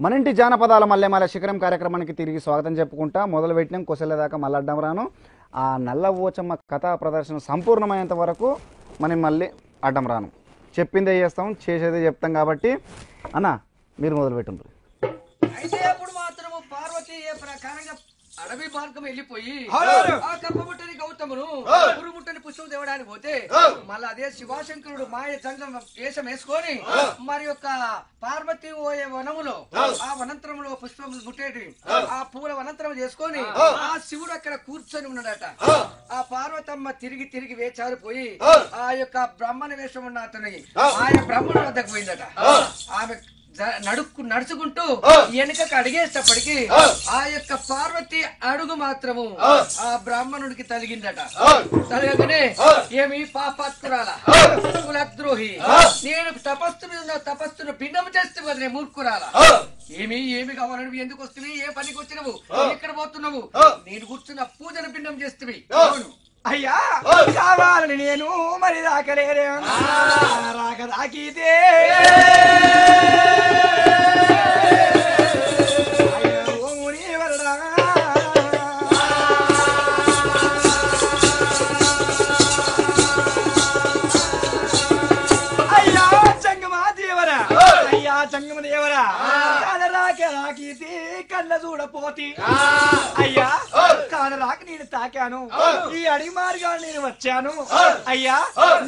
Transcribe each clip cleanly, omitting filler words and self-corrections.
మన ఇంటి జానపదాల మల్లెమాల శిఖరం కార్యక్రమానికి తిరిగి స్వాగతం చెప్పుకుంటా మొదలుపెట్టినాం కొసెల దాకా మళ్ళీ అడ్డం రాను. ఆ నల్ల ఓచమ్మ కథా ప్రదర్శన సంపూర్ణమైనంత వరకు మనం మళ్ళీ అడ్డం రాను. చెప్పిందే చేస్తాం, చేసేదే చెప్తాం. కాబట్టి అన్న మీరు మొదలుపెట్టుండ్రు. అయితే అప్పుడు మాత్రము పార్వతి ఏ ప్రకారంగా అడవి మార్గం వెళ్ళిపోయి ఆ కప్పముట్టని గౌతమును పురుగుముట్టని పుష్పం తేవడానికి పోతే మళ్ళీ అదే శివాశంకరుడు మాయ జంగం వేషం వేసుకొని మరి యొక్క పార్వతి పోయే వనములో ఆ వనంతరంలో పుష్పం ముట్టేటి ఆ పూల వనంతరం చేసుకొని ఆ శివుడు అక్కడ కూర్చొని ఉన్నాడట. ఆ పార్వతమ్మ తిరిగి తిరిగి వేచారిపోయి ఆ యొక్క బ్రహ్మణ వేషం ఉన్న అతని ఆయన బ్రహ్మణ వద్దకు పోయిందట. ఆమె నడుచుకుంటూ వెనుకకు అడిగేటప్పటికి ఆ యొక్క పార్వతి అడుగు మాత్రము ఆ బ్రాహ్మణుడికి తలిగిందట. తలగనే ఏమి పాపాత్కురాల కులద్రోహి, నేను తపస్సు మీద తపస్సును భిన్నం చేస్తే వదిలే మూర్ఖురాల, ఏమి కావాలని ఎందుకు వస్తువి, ఏ పనికి వచ్చినవు, ఎక్కడ పోతున్నావు, నేను కూర్చున్న పూజను భిన్నం చేస్తువి. అయ్యా కావాలని నేను మరి రాకలేరే రాక రాకితే జంగమదేవరా కానరాక రాకీతి కళ్ళ చూడపోతి. అయ్యా కానరాక నేను తాకాను, ఈ అడవి మార్గాన్ని నేను వచ్చాను. అయ్యా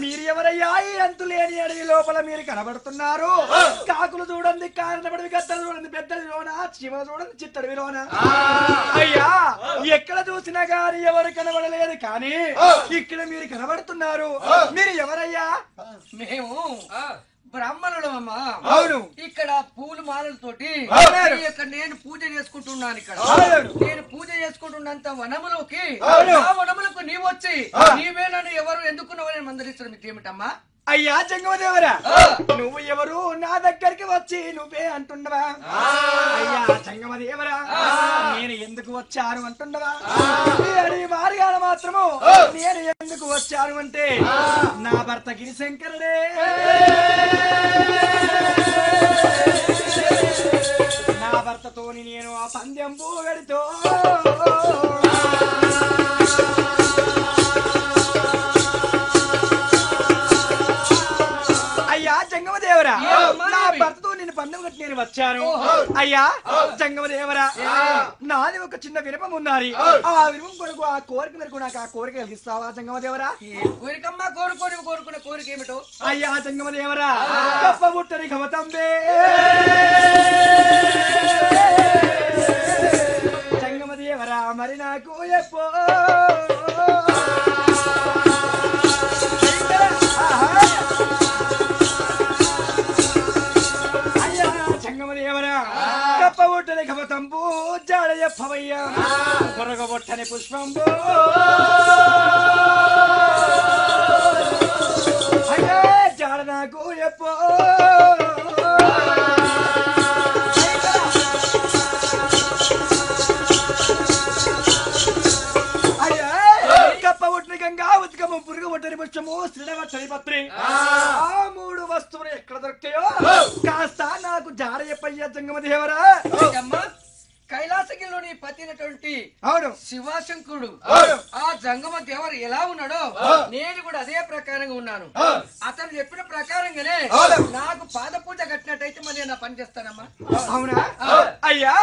మీరు ఎవరయ్యా ఈ అంతులేని అడవి లోపల మీరు కనబడుతున్నారు? కాకులు చూడండి, కారణపడి గద్దలు చూడండి, పెద్దడిలోన చీమలు చూడండి, చిత్తడిలోన. అయ్యా ఎక్కడ చూసినా గాని ఎవరు కనబడలేదు, కానీ ఇక్కడ మీరు కనబడుతున్నారు. మీరు ఎవరయ్యా? మేము బ్రాహ్మణులమ్మా. అవును. ఇక్కడ పూలు మాలలతోటి నేను పూజ చేసుకుంటున్నాను. ఇక్కడ నేను పూజ చేసుకుంటున్నంత వనములోకి ఆ వనములకు నీవు వచ్చి నీవే నన్ను ఎవరు ఎందుకున్నావని మందలిస్తున్న మీకు ఏమిటమ్మా? అయ్యా జంగమదేవరా, నువ్వు ఎవరు నా దగ్గరికి వచ్చి నువ్వే అంటుండవా? అయ్యా జంగమదేవరా, నేను ఎందుకు వచ్చాను అంటుండవా? ఈ అడవి మార్గాన మాత్రము నేను ఎందుకు వచ్చాను అంటే నా భర్త గిరిశంకరుడే నా భర్తతోని నేను ఆ పందెం పూగడితో జంగమదేవరా, నా భర్తతో నేను పందెం కట్టి నేను వచ్చాను. అయ్యా జంగమదేవరా, నాది ఒక చిన్న వినపం ఉన్నది. ఆ వినపం కొరకు ఆ కోరిక మేరకు నాకు ఆ కోరిక కలిగిస్తావా జంగమదేవరా? కోరికమ్మా కోరుకున్న కోరిక ఏమిటో? అయ్యా జంగమదేవరా, కప్పబుట్టని కమతంబే జంగమదేవరా, మరి నాకు ఎప్పో కప్పబొట్టని కమతంబు జాడ చెప్పవయ్యా, కొరగబొట్టని పుష్పంబు అయ్యా జాడ నాకు ఎప్పో అయ్యా కప్పబొట్టని గంగా ఉత్కము పురుగుబొట్టని పుష్పము శ్రీడబట్టని పత్రి ఆ మూడు వస్తువులు ఎక్కడ దొరుకుతాయో కాస్త నాకు జాడ చెప్పయ్యా జంగమదేవరా. కైలాసగిరిలోని పతినటువంటి అవును శివాశంకరుడు ఆ జంగమ దేవరు ఎలా ఉన్నాడో నేను కూడా అదే ప్రకారంగా ఉన్నాను. అతను చెప్పిన ప్రకారంగానే నాకు పాద పూజ కట్టినట్టయితే మరి నేను పని చేస్తానమ్మా. అవునా? అయ్యా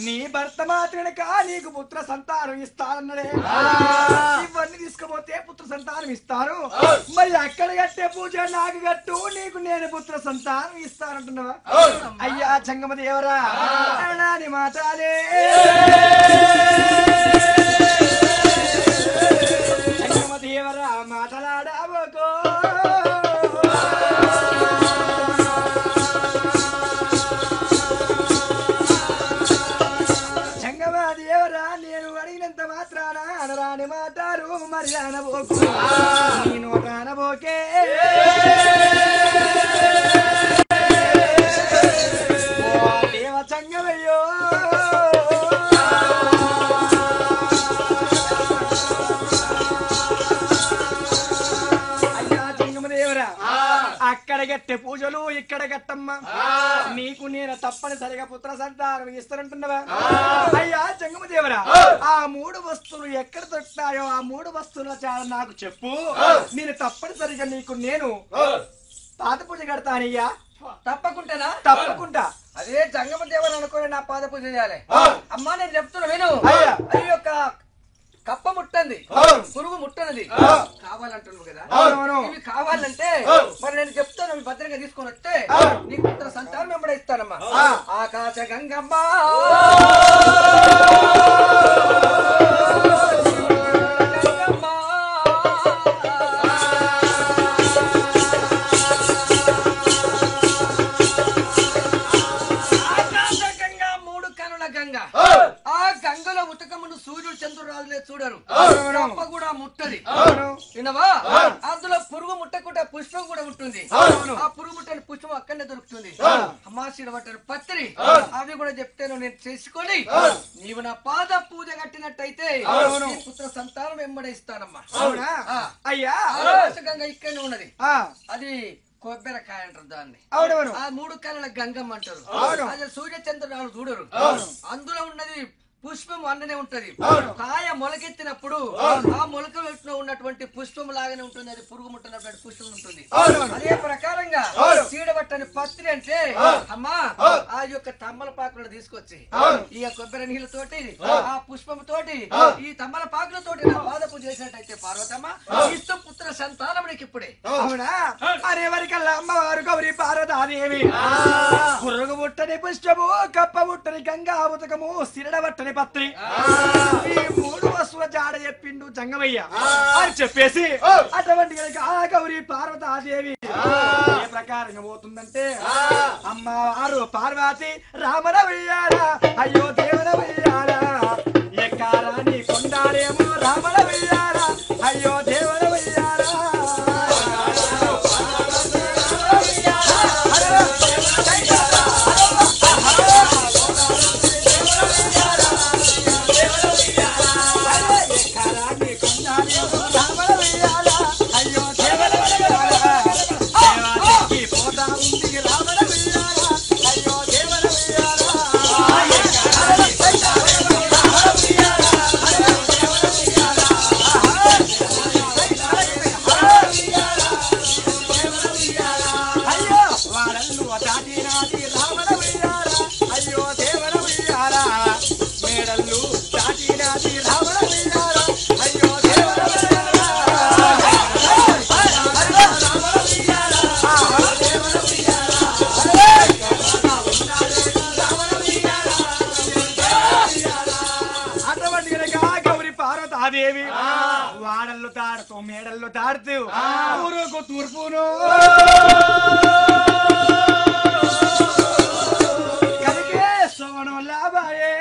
నీ భర్త మాత్రనక నీకు పుత్ర సంతానం ఇస్తానన్నాడే. ఇవన్నీ తీసుకుపోతే పుత్ర సంతానం ఇస్తాను. మరి అక్కడ కట్టే పూజ నాకు కట్టు, నీకు నేను పుత్ర సంతానం ఇస్తానంటున్నావా? అయ్యా జంగమదేవరా, నాని మాట జంగమదేవరా మాటలాడావకో. జంగమదేవరా, నేను అడిగినంత మాత్రాన అనరాని మాటారు మరి అనబోకు, నేను అనబోకే. దేవ జంగమయ్యో, అక్కడ గట్టె పూజలు ఇక్కడ గట్టమ్మ నీకు నేను తప్పనిసరిగా పుత్ర సంతానం ఇస్తానంటున్నావా అయ్యా జంగమదేవరా ఆ 3 వస్తువులు ఎక్కడ దొరుకుతాయో ఆ 3 వస్తువుల చాలా నాకు చెప్పు నేను తప్పనిసరిగా నీకు నేను పాద పూజ కడతానయ్యా తప్పకుంటానా తప్పకుండా అదే జంగమ దేవని అనుకుని నా పాద పూజ చేయాలి అమ్మా నేను చెప్తున్నా విను అయ్యా. అది యొక్క కప్ప ముట్టంది పురుగు ముట్టనది కావాలంటున్నావు కదా ఇవి కావాలంటే మరి నేను చెప్తాను అవి భద్రంగా తీసుకొని వస్తే నీకు పుత్ర సంతానం వెంబడ ఇస్తానమ్మా ఆకాశ గంగమ్మ గంగలో ఉతకమును సూర్యుడు చంద్రుడు రాజులే చూడరు కప్ప కూడా ముట్టది వినవా అందులో పురుగు ముట్టకుండా పుష్పం కూడా ఉంటుంది ఆ పురుగు ముట్టని పుష్పం అక్కడనే దొరుకుతుంది అమాసీడ పట్టారు పత్రి అవి కూడా చెప్తాను నేను చేసుకొని నీవు నా పాద పూజ కట్టినట్టయితే పుత్ర సంతానం వెంబడే ఇస్తానమ్మా అయ్యా గంగ ఇక్కడనే ఉన్నది అది కొబ్బరికాయ అంటారు దాన్ని ఆ 3 కళ్ళ గంగమ్మ అంటారు అది సూర్య చంద్రుడు చూడరు అందులో ఉన్నది పుష్పం అన్ననే ఉంటది కాయ మొలకెత్తినప్పుడు ఆ మొలకలో ఉన్నటువంటి పుష్పం లాగానే ఉంటుంది అది పురుగు ముట్టనటువంటి పుష్పం ఉంటుంది అదే ప్రకారంగా చీడబట్టని పత్రి అంటే అమ్మా ఆ యొక్క తమ్మలపాకులను తీసుకొచ్చి ఈ కొబ్బరి నీళ్ళతోటి ఆ పుష్పం తోటి ఈ తమ్మలపాకులతోటి నా పాద పూజ చేసినట్టయితే పార్వతమ్మ ఇష్టం పుత్ర సంతానం నీకు ఇప్పుడే అవునా అరే వరికల్లా అమ్మవారు గౌరీ పార్వతాదేవి పురుగు ముట్టని పుష్పము కప్ప ముట్టని గంగా ఉతకము సిరడబట్టని పత్రి ఈ 3 వస్తువుల జాడ చెప్పిండు జంగమయ్య అని చెప్పేసి అటువంటి గౌరీ పార్వతాదేవి ఏ ప్రకారంగా పోతుందంటే అమ్మవారు పార్వతి రామన వెయ్యారా అయ్యో దేవన వెయ్యారా ఎక్కారాని కొండారేమో రామన వెయ్యారా అయ్యో దేవన వెయ్యారా దేవి వాడల్లో తాడుతూ మేడల్లో తాడుతూ ఊరుకు తూర్పును కలిగే సోనం లాభాయే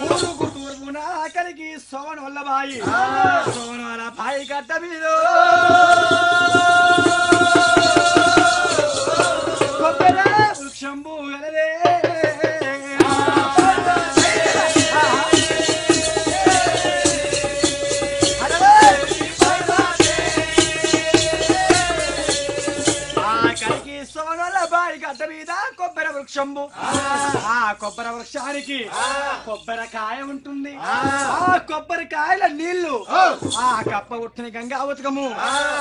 ఊరుకు తూర్పున కలిగి సోనం లబాయి సోనాల బాయి గడ్డ మీద శంభు గలదే ఆఖరికి సోనల బాయి గడ్డ మీద కొబ్బరి వృక్షంబు ఆ కొబ్బరి వృక్షానికి కొబ్బరికాయ ఉంటుంది ఆ కొబ్బరికాయల నీళ్లు ఆ కప్ప ఉట్టిన గంగా ఉతకము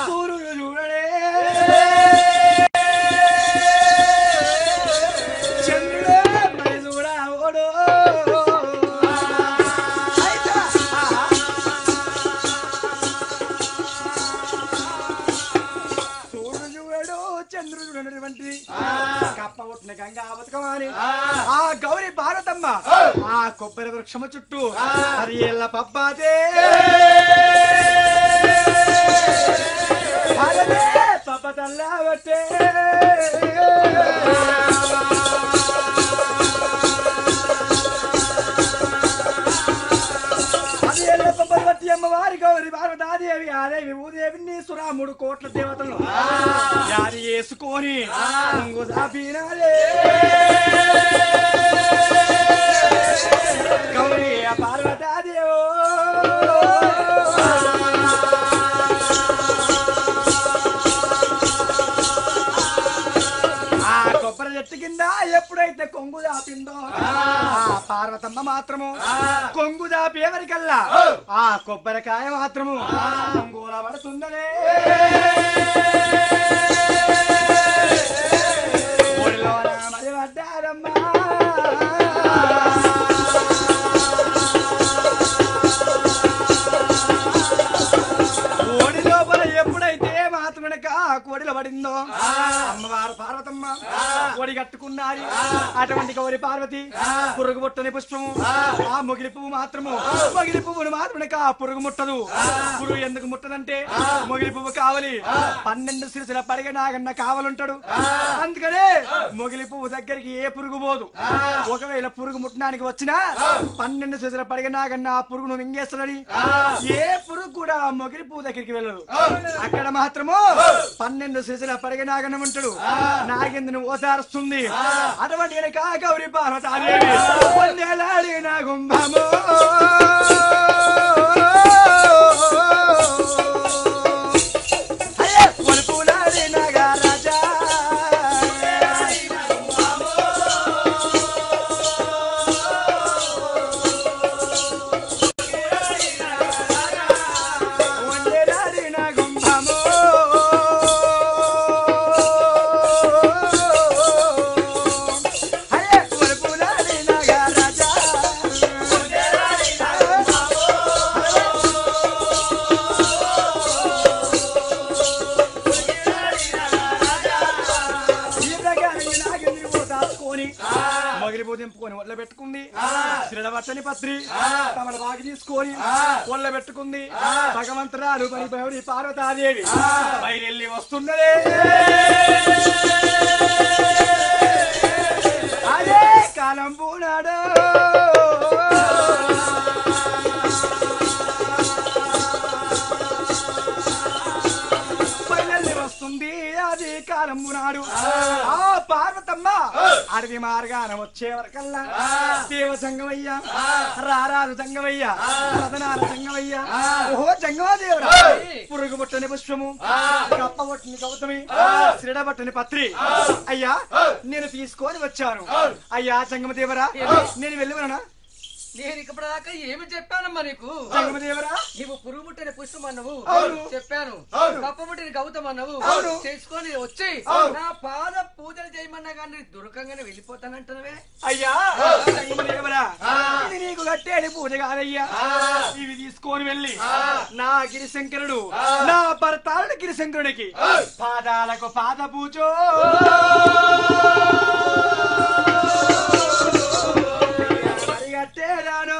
సూర్యుడు చూడడే కప్ప ఉట్టిన గంగా ఉతకమని ఆ గౌరీ భారతమ్మ ఆ కొబ్బరి వృక్షము చుట్టూ 10 ఏళ్ల పబ్బాదే పబ్బ తల్లావట్టే అమ్మవారి గౌరీ పార్వతాదేవి ఆదేవి భూదేవి నీసురా 3 కోట్ల దేవతలు యాది వేసుకొని గౌరీ పార్వతాదేవో పడిందో ఆ పార్వతమ్మ మాత్రము కొంగు దాపి ఎవరికల్లా ఆ కొబ్బరికాయ మాత్రము కొంగుల పడుతుందనే మరి పడ్డారమ్మా ఓడి లోపల ఎప్పుడైతే మాత్రమనక కోడిలో పడిందో అమ్మవారు పార్వతమ్మ కోడి కట్టుకున్నారు అటువంటి గౌరి పార్వతి పురుగు ముట్టని పుష్పము ఆ మొగిలి పువ్వు మాత్రము మొగిలి పువ్వును మాత్రమనక పురుగు ముట్టదు పురుగు ఎందుకు ముట్టదంటే మొగిలి పువ్వు కావాలి 12 సిరిసిల పడిగ నాగన్న కావాలంటాడు అందుకనే మొగిలి పువ్వు దగ్గరికి ఏ పురుగు పోదు ఒకవేళ పురుగు ముట్టడానికి వచ్చినా 12 సిరిసిల పడిగ నాగన్న ఆ పురుగును మింగేస్తాడని ఏ పురుగు కూడా మొగిలి పువ్వు దగ్గరికి వెళ్ళదు అక్కడ మాత్రము 12 సిరిసిల పడిగ నాగన్న ఉంటాడు నాగేంద్రను ఓదారుస్తుంది అటువంటి గౌరి పార్వతాదేవి వందేలాడిన గుంభము పెట్టుకుంది శ్రీడవట్టని పత్రి తమల బాగి తీసుకొని ఒళ్ళ పెట్టుకుంది భగవంతురాలు పని పార్వతాదేవి బయలుల్లి వస్తున్నదే అదే కాలం పూనాడు వస్తుంది అది కాలం పూనాడు ఆ పార్వతమ్మ అడవి మార్గాన వచ్చే వరకల్లా దేవ సంగమయ్య రారాజు సంగమయ్య రతనాల సంగమయ్య ఓహో సంగమాదేవరా పురుగు బొట్టని పుష్పము కప్ప బొట్టని గౌతమి శ్రీడ బొట్టని పత్రి అయ్యా నేను తీసుకొని వచ్చాను అయ్యా సంగమదేవరా నేను వెళ్ళివనా నేను ఇప్పటిదాకా ఏమి చెప్పానమ్మా నీకు సంగమదేవరా నువ్వు పురుగు ముట్టని పుష్పం అన్నవు చెప్పాను కప్ప ముట్టని గౌతం అన్నవు చేసుకొని వచ్చి నా పాద పూజలు చేయమన్నా కానీ దుర్గంగానే వెళ్ళిపోతానంటున్నవే అయ్యా సంగమదేవరా ఇది నీకు కట్టేది పూజ కాదయ్యా ఇవి తీసుకొని వెళ్ళి నా గిరిశంకరుడు నా భర్తారుడు గిరిశంకరుడికి పాదాలకు పాద పూజో కట్టేరాను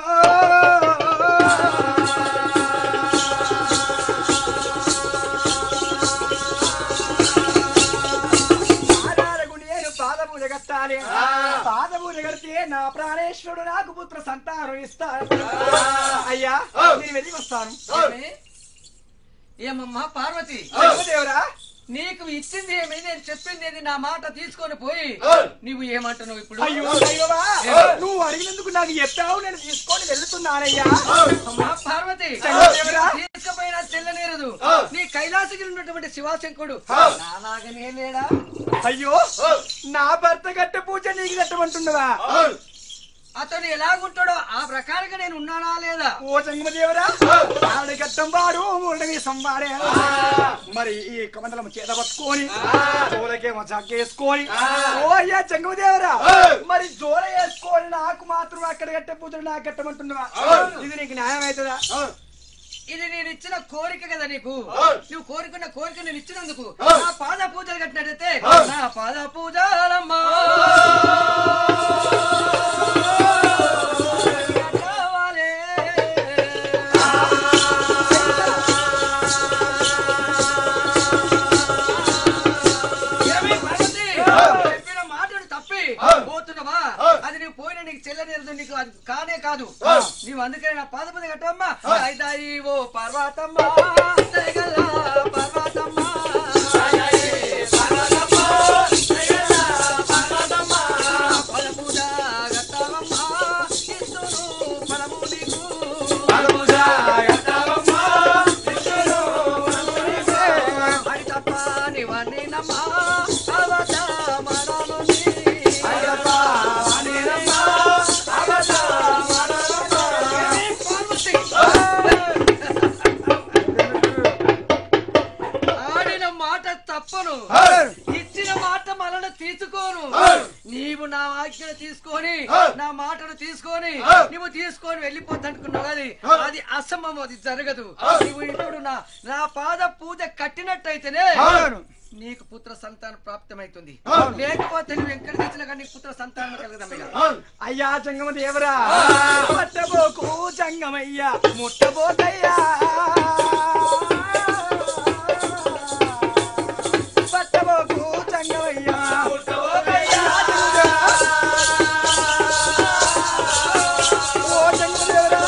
పాదపూజ కట్టాలి పాదపూజ కడితే నా ప్రాణేశ్వరుడు నాకు పుత్ర సంతానం ఇస్తాడు అయ్యా నేను వెళ్ళి వస్తాను ఏమమ్మా పార్వతి దేవరా నీకు ఇచ్చింది ఏమి నేను చెప్పింది ఏది నా మాట తీసుకొని పోయి నువ్వు ఏమంటున్నావు ఇప్పుడు అయ్యో అయ్యోవా నువ్వు అడిగినందుకు నాకు చెప్పావు నేను తీసుకొని వెళ్తున్నానయ్యా అమ్మా పార్వతి తీసుకుపోయినా చెల్లనేరదు నీ కైలాసగిరి ఉన్నటువంటి శివశంకుడు నాలాగనే లేడా అయ్యో నా భర్త కట్ట పూజ నీకు కట్టమంటున్నవా అతను ఎలాగుంటాడో ఆ ప్రకారంగా నేను ఉన్నానా లేదా ఓ సంగమదేవరా ఆడి కట్టం వాడు మూడవి సంవాడే మరి ఈ కమండలం చేత పట్టుకొని జోలకేమో జగ్గేసుకొని ఓ అయ్యా సంగమదేవరా మరి జోల వేసుకొని నాకు మాత్రం అక్కడ కట్టే పూజలు నాకు కట్టమంటున్నావా ఇది నీకు న్యాయం అవుతుందా ఇది నేను ఇచ్చిన కోరిక కదా నీకు నువ్వు కోరుకున్న కోరిక నేను ఇచ్చినందుకు నా పాద పూజలు కట్టినట్టయితే నా పాద పూజలమ్మా పోతున్నావా అది నువ్వు పోయినా నీకు చెల్లనేరు నీకు అది కానే కాదు నీవు అందుకనే నా పాదపద కట్టమ్మా అయితాయి ఓ పర్వతమ్మ పర్వతమ్మ పదపూజ కట్టావమ్మా ఇస్తును ఫలము నీకు అది తప్ప నివన్నమ్మా అవత మరణి నువ్వు తీసుకొని వెళ్ళిపోతానుకున్నావు అది అది అసంభవం, అది జరగదు. నువ్వు ఇప్పుడు నా పాద పూజ కట్టినట్టయితేనే నీకు పుత్ర సంతానం ప్రాప్తమైతుంది. లేకపోతే నువ్వు ఎక్కడ తెచ్చినా కానీ నీకు పుత్ర సంతానం కలగదమ్మయ్యా. అయ్యా జంగమ దేవరా, పట్టబోకు జంగమయ్యా, ముట్టబోకయ్యా, పట్టబోకు జంగమయ్యా, ముట్టబోకయ్యా. ఓ జంగమ దేవరా,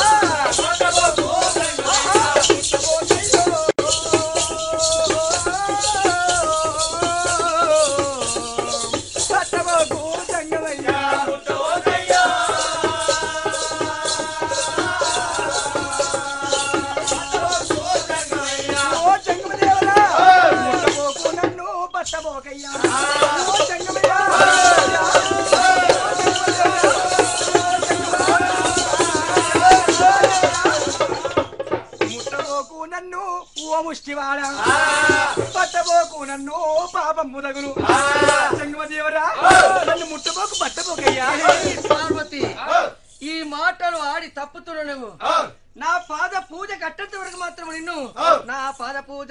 పట్టబోకు నన్ను ఓ ముష్టివాడ, పట్టబోకు నన్ను పాపం ముదగులు. జంగమదేవరా, నన్ను ముట్టబోకు పట్టబోకయ్యా. పార్వతి, ఈ మాటలు ఆడి తప్పుతున్నా నువ్వు. నా పాద పూజ కట్టేంత వరకు మాత్రం నిన్ను, నా పాద పూజ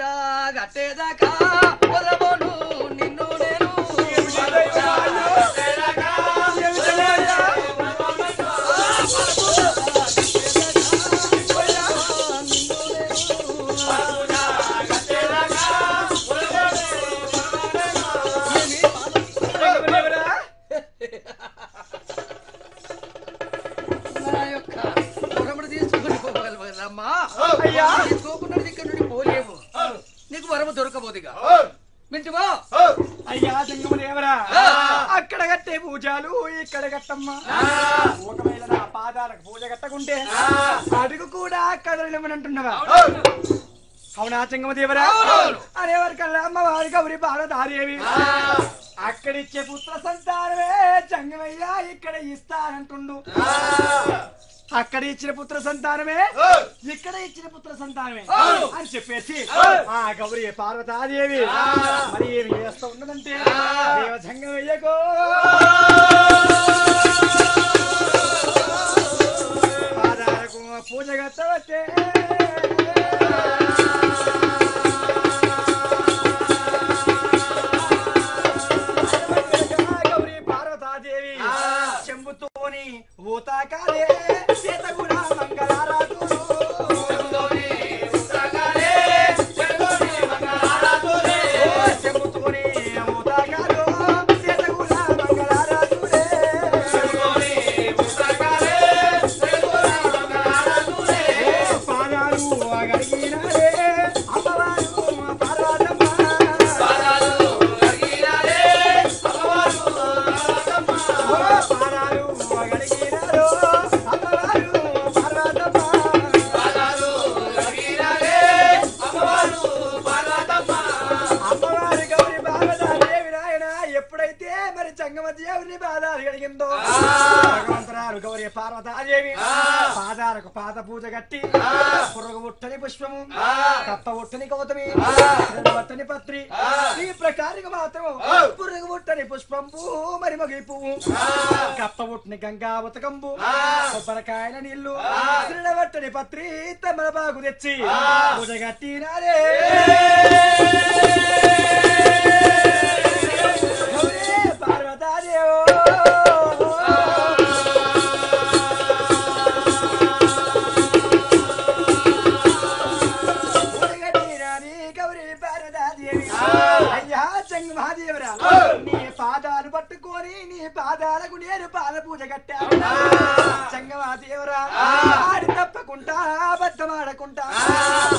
కట్టేదాకా వదలబోను నిన్ను నేను. నీకు వరము దొరకబోదుగా వింటువా? అయ్యా జంగమదేవరా, అక్కడ కట్టే పూజలు ఇక్కడ కట్టమ్మా. ఒకవేళ నా పాదాలకు పూజ కట్టకుంటే అడుగు కూడా కదలమనంటున్నావా? అవునా జంగమదేవరా? అనేవరకల్లా అమ్మవారి గౌరి పార్వతీదేవి అక్కడిచ్చే పుత్ర సంతానమే జంగమయ్యా ఇక్కడ ఇస్తానంటుండు. అక్కడ ఇచ్చిన పుత్ర సంతానమే ఇక్కడ ఇచ్చిన పుత్ర సంతానమే అని చెప్పేసి ఆ గౌరీ పార్వతీదేవి మరి ఏమి చేస్తూ ఉన్నదంటే, దేవ జంగమయ్యకో పాదాలకు పూజ కట్టవచ్చే. గౌరీ పార్వతీదేవి చెంబుతోని ఊతాకాలే సీతగుణ మంగళారాతులు, చెంబుతోని ఊతాకాలు సీతగుణ మంగళారాతులే, పాదాలు అగడిగినారే అమ్మవారు పార్వతమ్మ, పాదాలు అగడిగినారు అమ్మవారు గౌరి పార్వతీదేవి నాయన ఎప్పుడైతే మరి జంగమదేవుని పాదాలు కడిగిందో భగవంతురాలు గౌరి పార్వతీదేవి పాదాలకు పాద పూజ కట్టి పురుగు బుట్టని పుష్పము, కప్ప బుట్టని గౌతమి, బట్టని పత్రి, ఈ ప్రకారంగా మాత్రం పురుగు బుట్టని పుష్పంపు, మరి మగి పువ్వు, కప్ప బుట్టని గంగా ఉతకంబు, కొబ్బరికాయల నీళ్లు, బట్టని పత్రి తమలపాకు తెచ్చి పూజ కట్టినారే. పార్వతీదేవో అయ్యా జంగమదేవరా, నీ పాదాలు పట్టుకొని నీ పాదాలకు నేను పాద పూజ కట్టాను. జంగమదేవరా, ఆడి తప్పకుండా అబద్ధమాడకుండా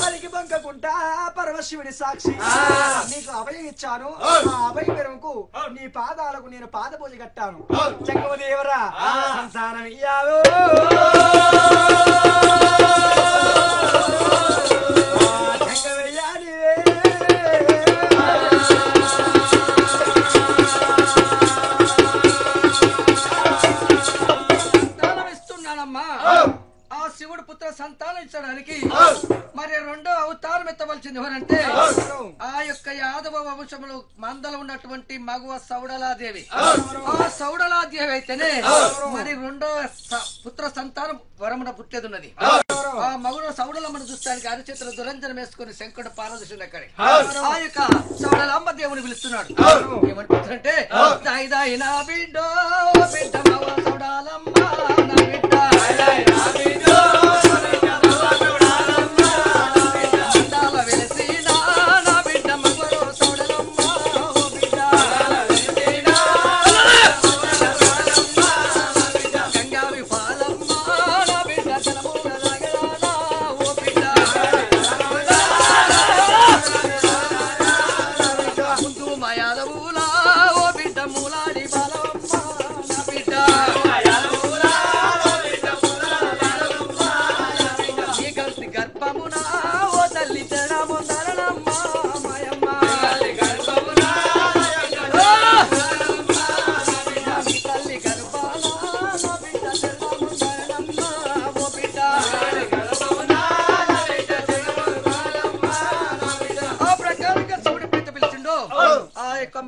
పలికి బొంకకుండా పరమశివుని సాక్షి నీకు అభయం ఇచ్చాను. ఆ అభయం మేరకు నీ పాదాలకు నేను పాద పూజ కట్టాను. జంగమదేవరా, సంతానం ఇయ్యావు. ఆ శివుడు పుత్ర సంతానం ఇచ్చడానికి మరి రెండో అవతారం ఎత్తవలసింది ఎవరంటే ఆ యొక్క యాదవ వంశంలో మందలో ఉన్నటువంటి మగువ సౌడలాదేవి. ఆ సౌడలాదేవి అయితేనే మరి రెండో పుత్ర సంతానం వరమున పుట్టేదున్నది. ఆ మగుడు సౌడలమ్మను చూస్తానికి అరిచేతుల దురంజనం వేసుకుని శంకుడు పారదర్శుడు అక్కడే ఆ యొక్క సౌడలమ్మ దేవుని పిలుస్తున్నాడు. ఏమనిపిస్తుందంటే దాయి నా బిడ్డో బిడ్డ మగ సౌడాలమ్మ నా బిడ్డ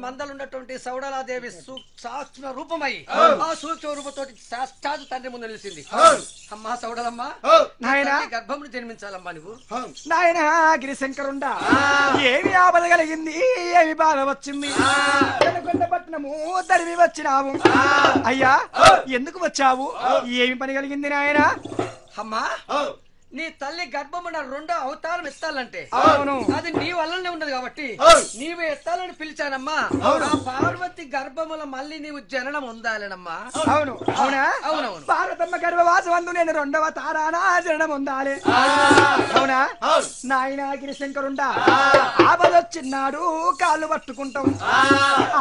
మందలున్నటువంటి సౌడలాదేవి సూక్ష్మ రూపమై ఆ సూక్ష్మ రూపంతో సాక్షాత్ తండ్రి ముందు నిలిచింది. అమ్మా సౌడలమ్మ నాయన గర్భమును జన్మించాలమ్మా నువ్వు. నాయన గిరిశంకరుండా ఏమి ఆపద కలిగింది, ఏమి బాధ వచ్చింది? పట్నము తరిమి వచ్చినావు. అయ్యా ఎందుకు వచ్చావు, ఏమి పని కలిగింది నాయన? అమ్మా నీ తల్లి గర్భమున రెండో అవతారం ఎత్తాలంటే అది నీ వల్లనే ఉన్నది కాబట్టి నీవే ఎత్తాలని పిలిచానమ్మా. పార్వతి గర్భముల మళ్ళీ నీవు జననం ఉందాలనమ్మా. అవును అవునా? అవునవును. పార్వతమ్మ గర్భవాసం అందు నేను రెండవ తారానా జననం ఉందాలి. అవునా నాయన గిరిశంకరుండా ఆపదొచ్చిన్నాడు కాళ్ళు పట్టుకుంటాం,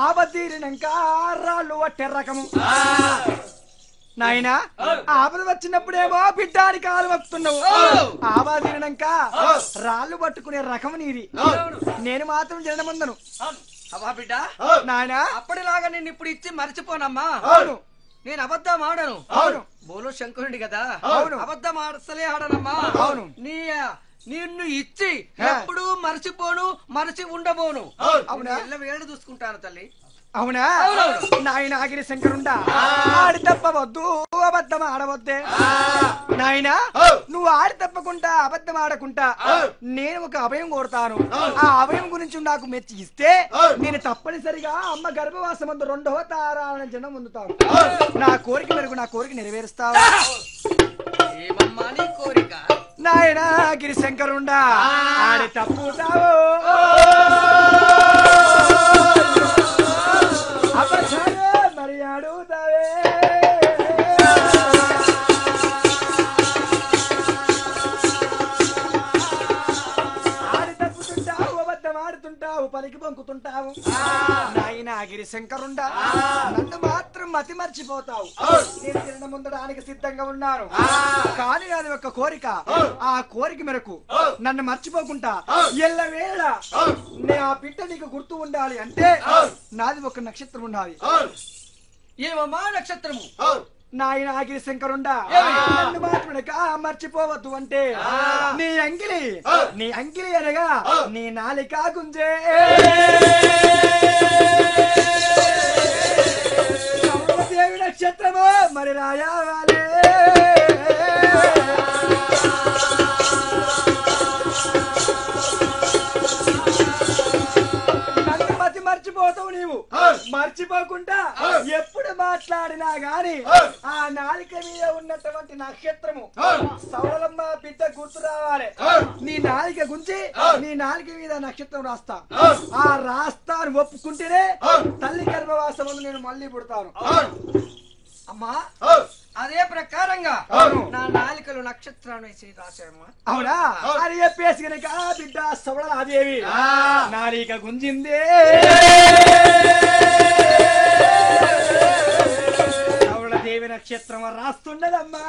ఆపదీరినాక రాళ్ళు పట్టే రకము. నాయనా ఆపద వచ్చినప్పుడేమో బిడ్డాని కాలు వస్తున్నావు, ఆపదీరినాక రాళ్ళు పట్టుకునే రకం నీది. నేను మాత్రం జనముందను అవా బిడ్డ నాయనా. అప్పటిలాగా నేను ఇప్పుడు ఇచ్చి మర్చిపోనమ్మా. అవును నేను అబద్ధం ఆడను. అవును బోలో శంకరుడి కదా. అవును అబద్ధం ఆడసలే ఆడనమ్మా. అవును నిన్ను ఇచ్చి ఎప్పుడు మర్చిపోను, మరచి ఉండబోను. అవునా? వేడు చూసుకుంటాను తల్లి. అవునా నాయన గిరిశంకరుండా ఆడి తప్పవద్దు, అబద్ధం ఆడవద్దే. నాయనా నువ్వు ఆడి తప్పకుండా అబద్ధం ఆడకుండా నేను ఒక అభయం కోరుతాను. ఆ అభయం గురించి నాకు మెచ్చి ఇస్తే నేను తప్పనిసరిగా అమ్మ గర్భవాసం అందు రెండవ తారాన జనం పొందుతాను. నా కోరిక మేరకు నా కోరిక నెరవేరుస్తావా? ఏమమ్మా నీ కోరిక? నాయనా గిరిశంకరుండా ఆడి తప్పుతావు, మరి అడుగుతావే. ఆడి తప్పుతుంటావు, అబద్ధం ఆడుతుంటావు, పలికి పొంకుతుంటావు. నాయన గిరిశంకరుండా నన్ను మాత్రం మతి మర్చిపోతావు. నేను తినడం ముందడానికి సిద్ధంగా ఉన్నాను, కానీ అది ఒక కోరిక. ఆ కోరిక మేరకు నన్ను మర్చిపోకుండా ఎల్లవేళ నేను ఆ బిడ్డ నీకు గుర్తు ఉండాలి అంటే నాది ఒక నక్షత్రం ఉండాలి. ఏమమ్మా నక్షత్రము? నాయన గిరిశంకరుండా నన్ను మాత్రమనక మర్చిపోవద్దు అంటే నీ అంకిలి అనగా నీ నాలిక గుంజే దేవి నక్షత్రము మరి రాయాలే. మర్చిపోతావు నీవు. మర్చిపోకుండా ఎప్పుడు మాట్లాడినా గాని ఆ నాలిక మీద ఉన్నటువంటి నక్షత్రము సౌరలమ్మ బిడ్డ గుర్తు రావాలి. నీ నాలిక గుంచి నీ నాలిక మీద నక్షత్రం రాస్తా. ఆ రాస్తాను ఒప్పుకుంటేనే తల్లి గర్భవాసం నేను మళ్ళీ పుడతాను. అమ్మా అదే ప్రకారంగా నా నాలికలు నక్షత్రాన్ని వేసి రాశామ్మా. అవునా? అది చెప్పేసి కనుక బిడ్డ సౌడలాదేవి నాలిక గుంజిందే. సౌడదేవి నక్షత్రం రాస్తుండదమ్మా.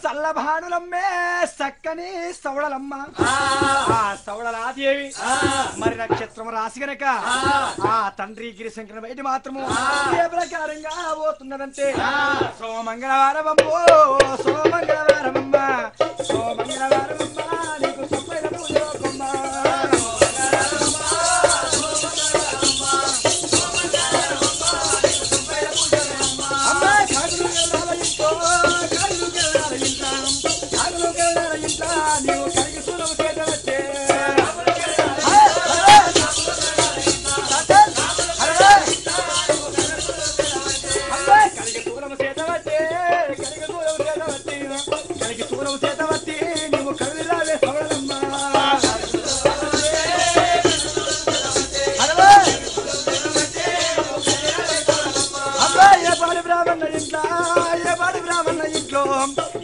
సల్లభానులమ్మే సక్కని సవడలమ్మ ఆ సవడలాదేవి మరి నక్షత్రం రాసి గనక ఆ తండ్రి గిరిశంకర బయట మాత్రము ఏ ప్రకారంగా పోతున్నదంటే సోమంగళవారమమ్మో సోమంగళవారమమ్మ సోమంగళవారమమ్మ నీకు సుబ్బైన పూజోకమ్మ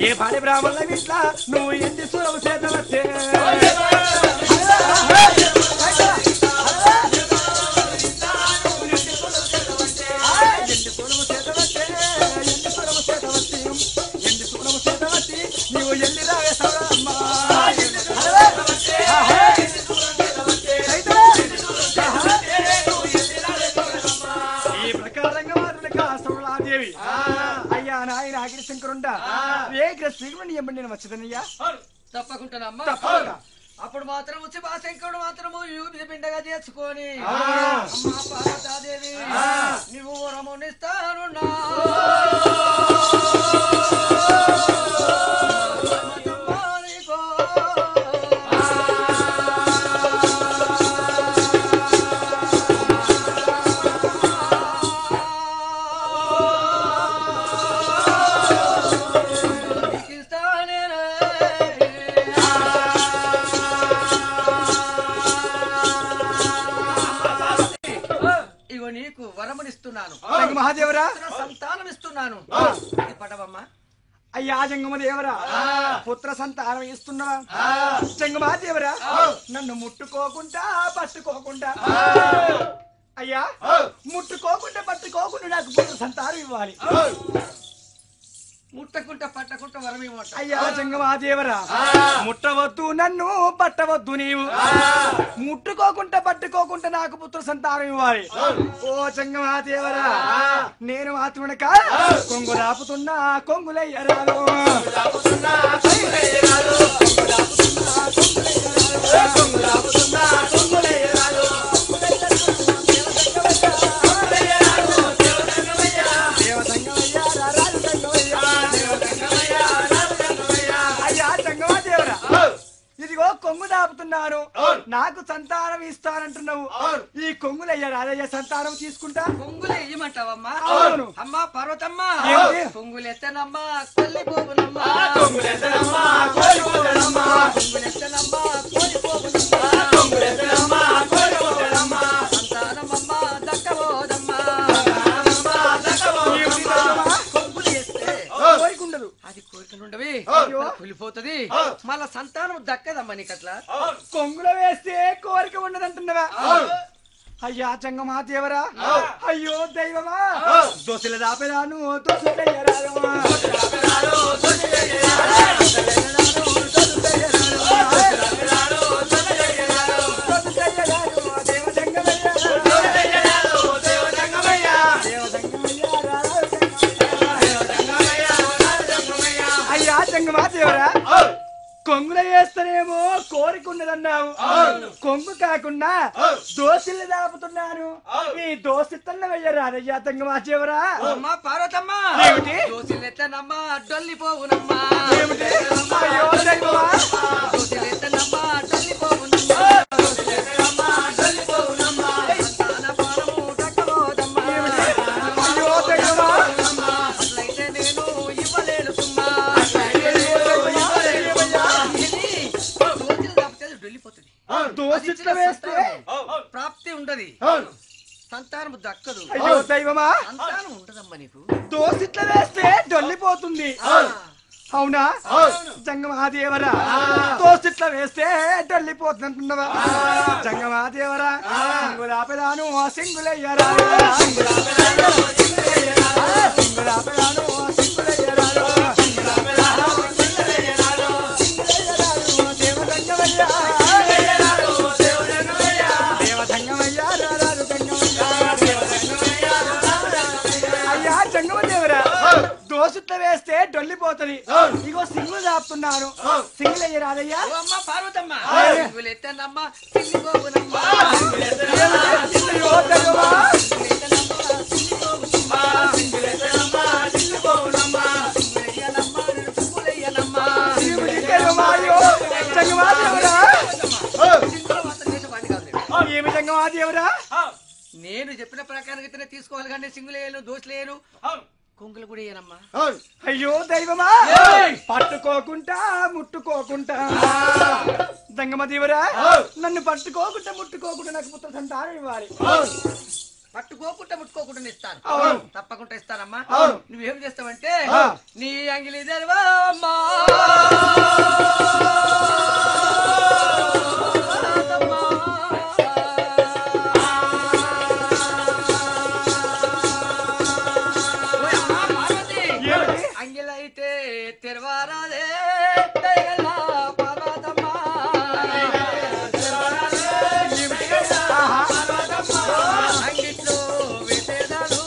ఏ పాడి బ్రాహ్మణుల ఇంట్లో నువ్వు ఎన్ని సురవు చేత వచ్చే నువ్వు ఎల్లి రావే సవరమ్మా ఈ ప్రకారంగా మాత్రం సవలాదేవి అయ్యా నాయన ఆగిరి శంకరుండా శ్రీకుని ఎంబడి నేను వచ్చేదనయ్యా తప్పకుంటానమ్మా తప్పకుండా అప్పుడు మాత్రం వచ్చి మా శంకరుడు మాత్రము పిండగా చేసుకొని అమ్మా పార్వతాదేవి నువ్వు రమణిస్తానున్నా వరమునిస్తున్నాను మహాదేవరా సంతానం ఇస్తున్నాను పడవమ్మా అయ్యా జంగమదేవరా పుత్ర సంతానం ఇస్తున్నావా జంగమదేవరా నన్ను ముట్టుకోకుండా పట్టుకోకుండా అయ్యా ముట్టుకోకుండా పట్టుకోకుండా నాకు పుత్ర సంతానం ఇవ్వాలి ముట్టకుంట పట్టకుంట వరం ఇవ్వట అయ్యా జంగమదేవరా ముట్టవద్దు నన్ను పట్టవద్దు నీవు ముట్టుకోకుండా పట్టుకోకుండా నాకు పుత్ర సంతానం ఇవ్వాలి ఓ జంగమదేవరా నేను మాత్రమనక కొంగు రాపుతున్నా కొంగులయ్యరాలు ఇదిగో కొంగు దాపుతున్నాను నాకు సంతానం ఇస్తానంటున్నావు ఈ కొంగులయ్యా రాజయ్య సంతానం తీసుకుంటా కొంగులు ఇయ్యమంటావమ్మా అవును అమ్మా పార్వతమ్మ ఏంటి? కొంగులు ఎత్తనమ్మా కొల్లిపోవునమ్మా కొంగులెత్తనమ్మా కోలిపోదనమ్మా కొంగులెత్తనమ్మా కోలిపోవునమ్మా కొంగులెత్తనమ్మా కోలిపోదనమ్మా సంతానమమ్మా దక్కబోదమ్మా కొంగులు ఎత్తే కోరికుండదు అది కోరికలుండవి అయ్యో. కూలిపోతుంది మళ్ళా సంతానం దక్కదమ్మా నీకట్లా కొంగులో వేస్తే కోరిక ఉండదంటున్నవా అయ్యా చంగమాదేవరా అయ్యో దైవమా దోశల దాపెదాను అయ్యా చంగమాదేవరా కొంగుల వేస్తేనేమో కోరిక ఉన్నదన్నావు కొంగు కాకుండా దోశలు దాపుతున్నాను ఈ దోశిత్తన్న వెయ్యరాదయ్యా తంగమాచేవరా అమ్మా పార్వతమ్మ ఏమిటి? దోశలెత్తనమ్మా డొల్లిపోవునమ్మా ఏమిటి? అయ్యో దైవమా దోశలెత్తనమ్మా డొల్లిపోవునమ్మా సంతానపానము దక్కబోదమ్మా అయ్యో దైవమా అట్లయితే నేను ఇవ్వలేను సుమ్మా వెళ్ళిపోతుంది దోశిట్ల వేస్తే ప్రాప్తి ఉండదు సంతానం దక్కదు అయ్యో దైవమా సంతానం ఉండదమ్మా నీకు దోశిట్ల వేస్తే డొల్లిపోతుంది అవునా జంగమహాదేవరా దోశిట్ల వేస్తే డొల్లిపోతుందంటున్నావా జంగమహాదేవరా సింగులాపెదాను సింగులయ్యరా సింగులాపెదాను సింగులయ్యరా ఉన్నది ఇగో సింగులు దాపుతున్నాను సింగులు అయ్యి రాదయ్యా ఓ అమ్మ పార్వతమ్మ సింగులు ఎత్తనమ్మ సింగుకోవునమ్మ ఏమి జంగమాదేవరా నేను చెప్పిన ప్రకారం ఇతనే తీసుకోవాలి కానీ సింగులేను దోషలేను కొంగులు కూడా ఏనమ్మా అయ్యో దైవమా పట్టుకోకుండా ముట్టుకోకుండా దంగమదేవరా నన్ను పట్టుకోకుండా ముట్టుకోకుండా నాకు పుత్ర సంతానం ఇవ్వాలి పట్టుకోకుండా ముట్టుకోకుండా ఇస్తాను తప్పకుండా ఇస్తానమ్మా నువ్వేం చేస్తావంటే నీ అంగిలి తెరవా అమ్మా అంగిలైతే తెరవారాదే అంగిట్లో వేసేదాను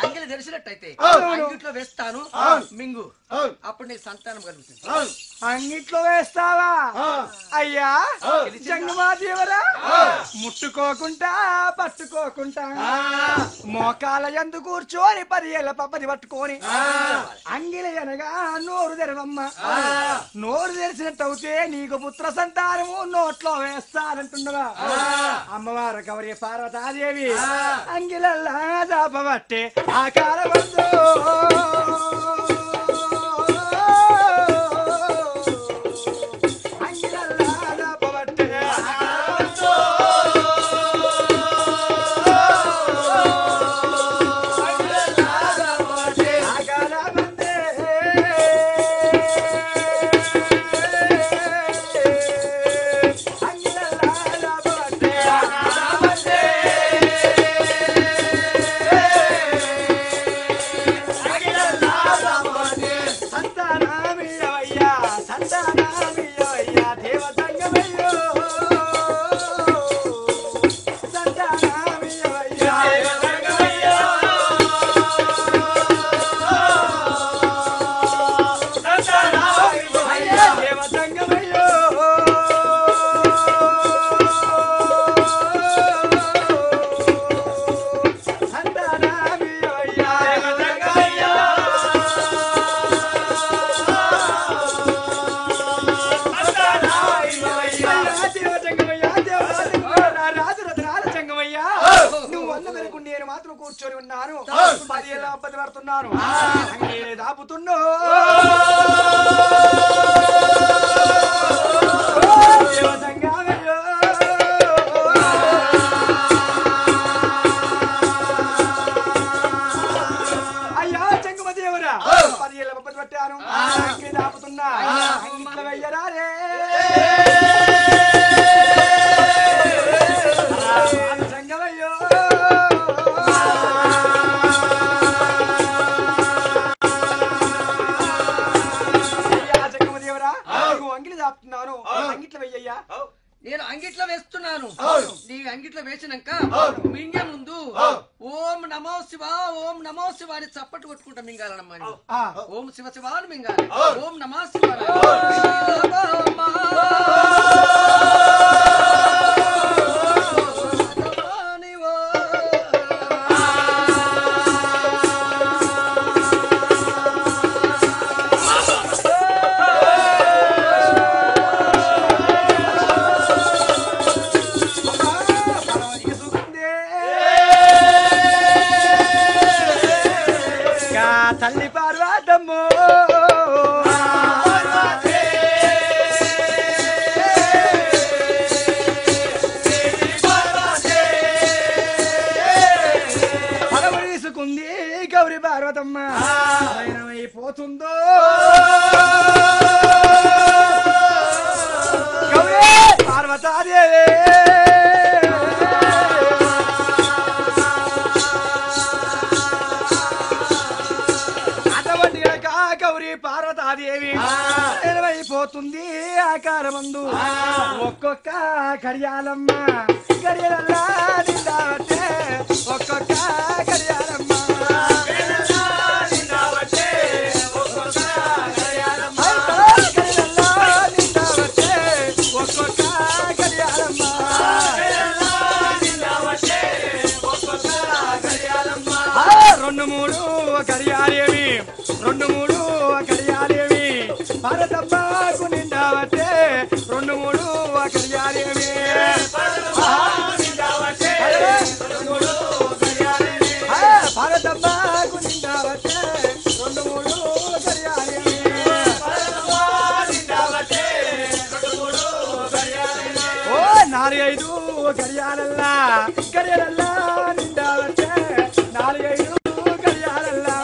అంగిలి తెలిసినట్టయితే అంగిట్లో వేస్తాను మింగు అప్పుడు నీకు సంతానం కలుగుతుంది అంగిట్లో వేస్తావా అయ్యా జంగమాదేవరా ముట్టుకోకుండా పట్టుకోకుండా మోకాల ఎందు కూర్చొని 10 ఏళ్ల పప్పది పట్టుకొని అంగిలి అనగా నోరు తెరవమ్మ నోరు తెరిచినట్టయితే నీకు పుత్ర సంతానము నోట్లో వేస్తానంటున్నవా అమ్మవారు గౌరీ పార్వతాదేవి అంగిలల్లా దాపబట్టే ఆకార బంధు కూర్చొని ఉన్నాను 10 ఏళ్ళ అబ్బది పడుతున్నాను దాపుతున్నా అయ్యా జంగమదేవరా 10 ఏళ్ళ అబ్బది పట్టాను దాపుతున్నా ఇంట్లో వెయ్యరా రే జంగమయ్యో అంగిట్లో వెయ్యయ్యా నేను అంగిట్లో వేస్తున్నాను నీ అంగిట్లో వేసినాక మింగే ముందు ఓం నమో శివ ఓం నమో శివ అని చప్పట్టు కొట్టుకుంటా మింగాలనమ్మా ఓం శివ శివ అని మింగాలి ఓం నమో శివ తల్లి పార్వతమ్మో పడవసుకుంది గౌరీ పార్వతమ్మ అయిపోతుందో గౌరీ పార్వతాదేవి గౌరీ పార్వతాదేవి నిలవైపోతుంది ఆకారమందు ఒక్కొక్క గడియాలమ్మ గడియలల్లా నిందావట్టే ఒక్కొక్క గడియాలమ్మ రెండు మూడు కడియాలేవి రెండు మూడు కడియాలేవి భారతమ్మకు నిండావటే రెండు మూడు కడియాలేవి భారతమ్మకు నిండావటే రెండు మూడు కడియాలేవి 4-5 గడియాలల్లా గడియాలల్లా నిండావటే 4-5 గడియాలల్లా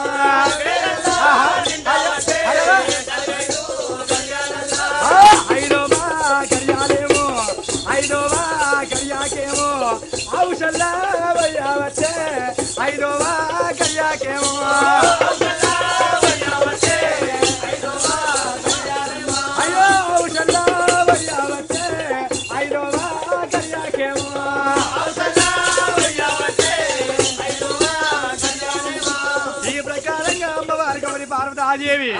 ఐదోవా గడియాలేమో ఐదోవా గడియాకేమో ఔషల్లా వయ్యావచ్చే ఐదోవా గడియాకేమో అయ్యో ఔషల్లా వయ్యావచ్చే ఐదోవా గడియాకేమో ఈ ప్రకారంగా అమ్మవారి గౌరి పార్వతాదేవి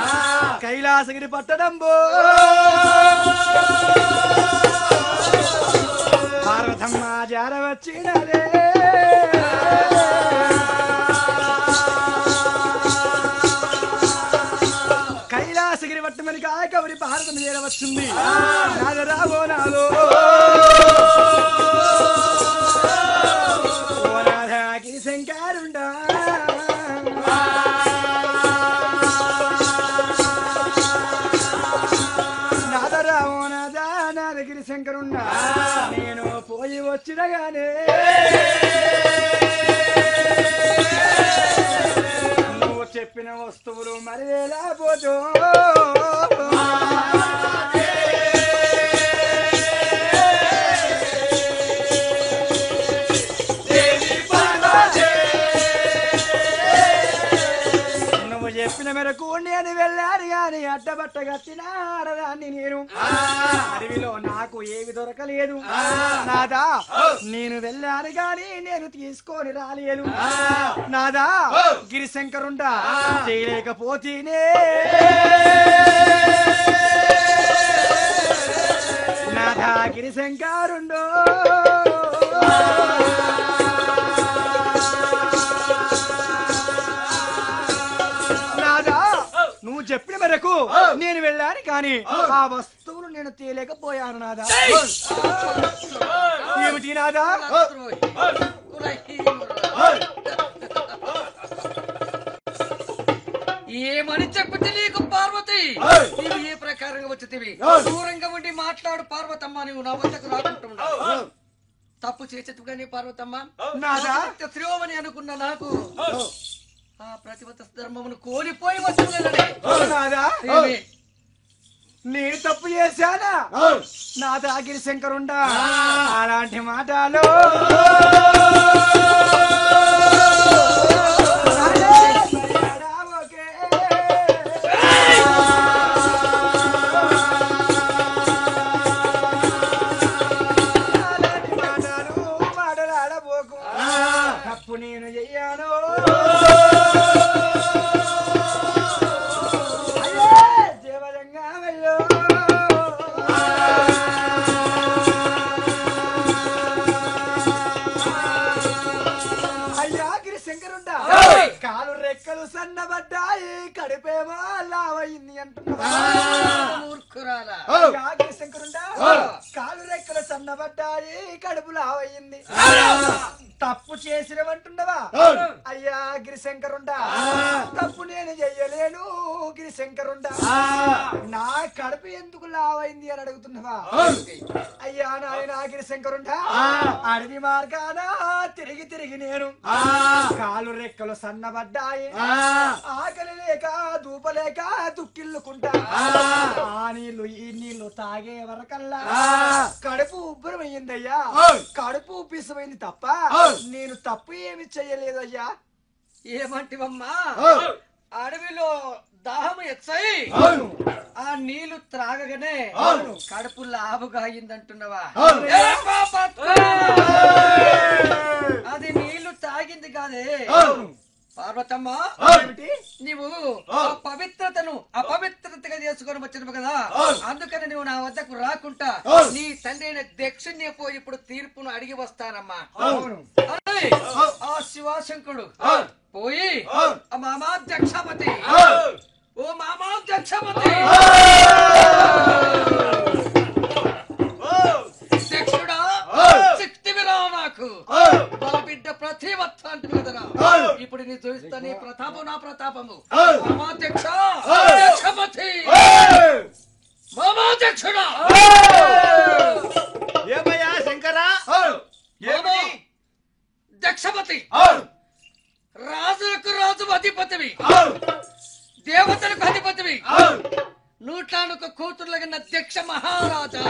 కైలాసగిరి పట్టడంబో పార్వతమ్మ జార వచ్చినదే కైలాసగిరి పట్టమని గౌరి పార్వతమ్మ జార వచ్చింది నాదరావో నాలో ఓ నాథకి శంకరుండా నాదగిరి శంకరున్నా నేను పోయి వచ్చినగానే నువ్వు చెప్పిన వస్తువులు మరి ఎలా పోతూ నువ్వు చెప్పిన మేరకు నేను వెళ్ళాను గాని అడ్డబట్ట కట్టిన ఆడదాన్ని నేను అడవిలో నాకు ఏవి దొరకలేదు నాదా నేను వెళ్ళాను గాని నేను తీసుకొని రాలేదు నాదా గిరిశంకరుండా చేయలేకపోతేనే నాదా గిరిశంకరుండో నువ్వు చెప్పిన మేరకు నేను వెళ్ళాను కానీ ఆ వస్తువులు నేను తేలేకపోయాను నాదా ఏమిటి నాదా ఏమని చెప్పితే నీకు పార్వతి నీవు ఏ ప్రకారంగా వచ్చితివి దూరంగా ఉండి మాట్లాడు పార్వతమ్మ నువ్వు నా వద్దకు రాకుంటున్నావు తప్పు చేసేట్టుగా నీ పార్వతమ్మ నాదా శ్రీవని అనుకున్న నాకు ఆ ప్రతిపత ధర్మమును కోల్పోయి వచ్చింది నాదా నేను తప్పు చేశానా నాదా గిరిశంకరుండా అలాంటి మాటలు మాటలాడబోకు తప్పు నేను చెయ్యాను కాలు రెక్కలు సన్నబడ్డాయి కడుపేమో లావయింది అంటున్నా శంకరుండా కాలు రెక్కలు సన్నబడ్డాయి కడుపు లావయింది తప్పు చేసినవంటున్నావా అయ్యా గిరిశంకరుండా తప్పు నేను చెయ్యలేను గిరిశంకరుండా నా కడుపు ఎందుకు లావైంది అని అడుగుతున్నావా అయ్యా నాయన గిరిశంకరుండా అడవి మార్గాన తిరిగి తిరిగి నేను కాలు రెక్కలు సన్నబడ్డాయి ఆకలి లేక దూపలేక దుక్కిల్లుకుంటా ఆ నీళ్లు ఈ నీళ్లు తాగే వరకల్లా కడుపు ఉబ్బరమైందయ్యా కడుపు ఉబ్బిసమైంది తప్ప నేను తప్పు ఏమి చెయ్యలేదయ్యా ఏమంటివమ్మా అడవిలో దాహము ఎచ్చై ఆ నీళ్లు త్రాగగానే కడుపు లాభగా అయిందంటున్నావా? అది నీళ్లు తాగింది కాదే పార్వతమ్మ, నీవు పవిత్రతను అపవిత్రతగా చేసుకొని వచ్చినవు కదా, అందుకని నువ్వు నా వద్దకు రాకుండా నీ తండ్రి అయిన దక్షిణ్య పోయి ఇప్పుడు తీర్పును అడిగి వస్తానమ్మా. ఆ శివశంకరుడు పోయి మామా దక్షపతి, ఓ మామా దక్షపతి, దక్షుడా శక్తివిరా నాకు బిడ్డ ప్రతివత్త అంటుంది కదరా. ఇప్పుడు నీ చూస్తా నీ ప్రతాపం నా ప్రతాపము. మామా దక్ష దక్షపతి, మామా దక్షుడా. ఏమయ్యా శంకరా? దక్షపతి రాజులకు రాజు అధిపతివి, దేవతలకు అధిపతివి, 101 కూతుర్లగిన దక్ష మహారాజా.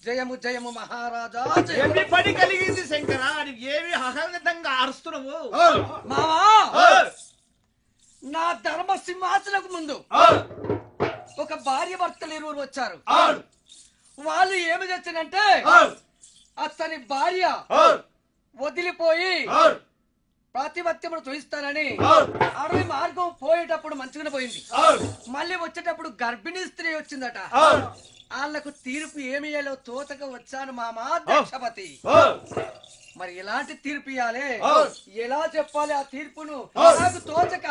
జయము జయము మహారాజా. ఏమి పని కలిగింది శంకరా? ఏమి అహంగతంగా అరుస్తున్నావు? మావా, నా ధర్మ సింహాసనకు ముందు ఒక భార్య భర్తలు ఇరువురు వచ్చారు. వాళ్ళు ఏమి తెచ్చారంటే అతని భార్య వదిలిపోయి ప్రాతిపత్యమును చూయిస్తానని అడవి మార్గం పోయేటప్పుడు మంచిగానే పోయింది. మళ్ళీ వచ్చేటప్పుడు గర్భిణీ స్త్రీ వచ్చిందట. వాళ్లకు తీర్పు ఏమియాలో తోతగా వచ్చాను మామా దక్షపతి. మరి ఎలాంటి తీర్పు ఇవ్వాలి, ఎలా చెప్పాలి ఆ తీర్పును నాకు తోచక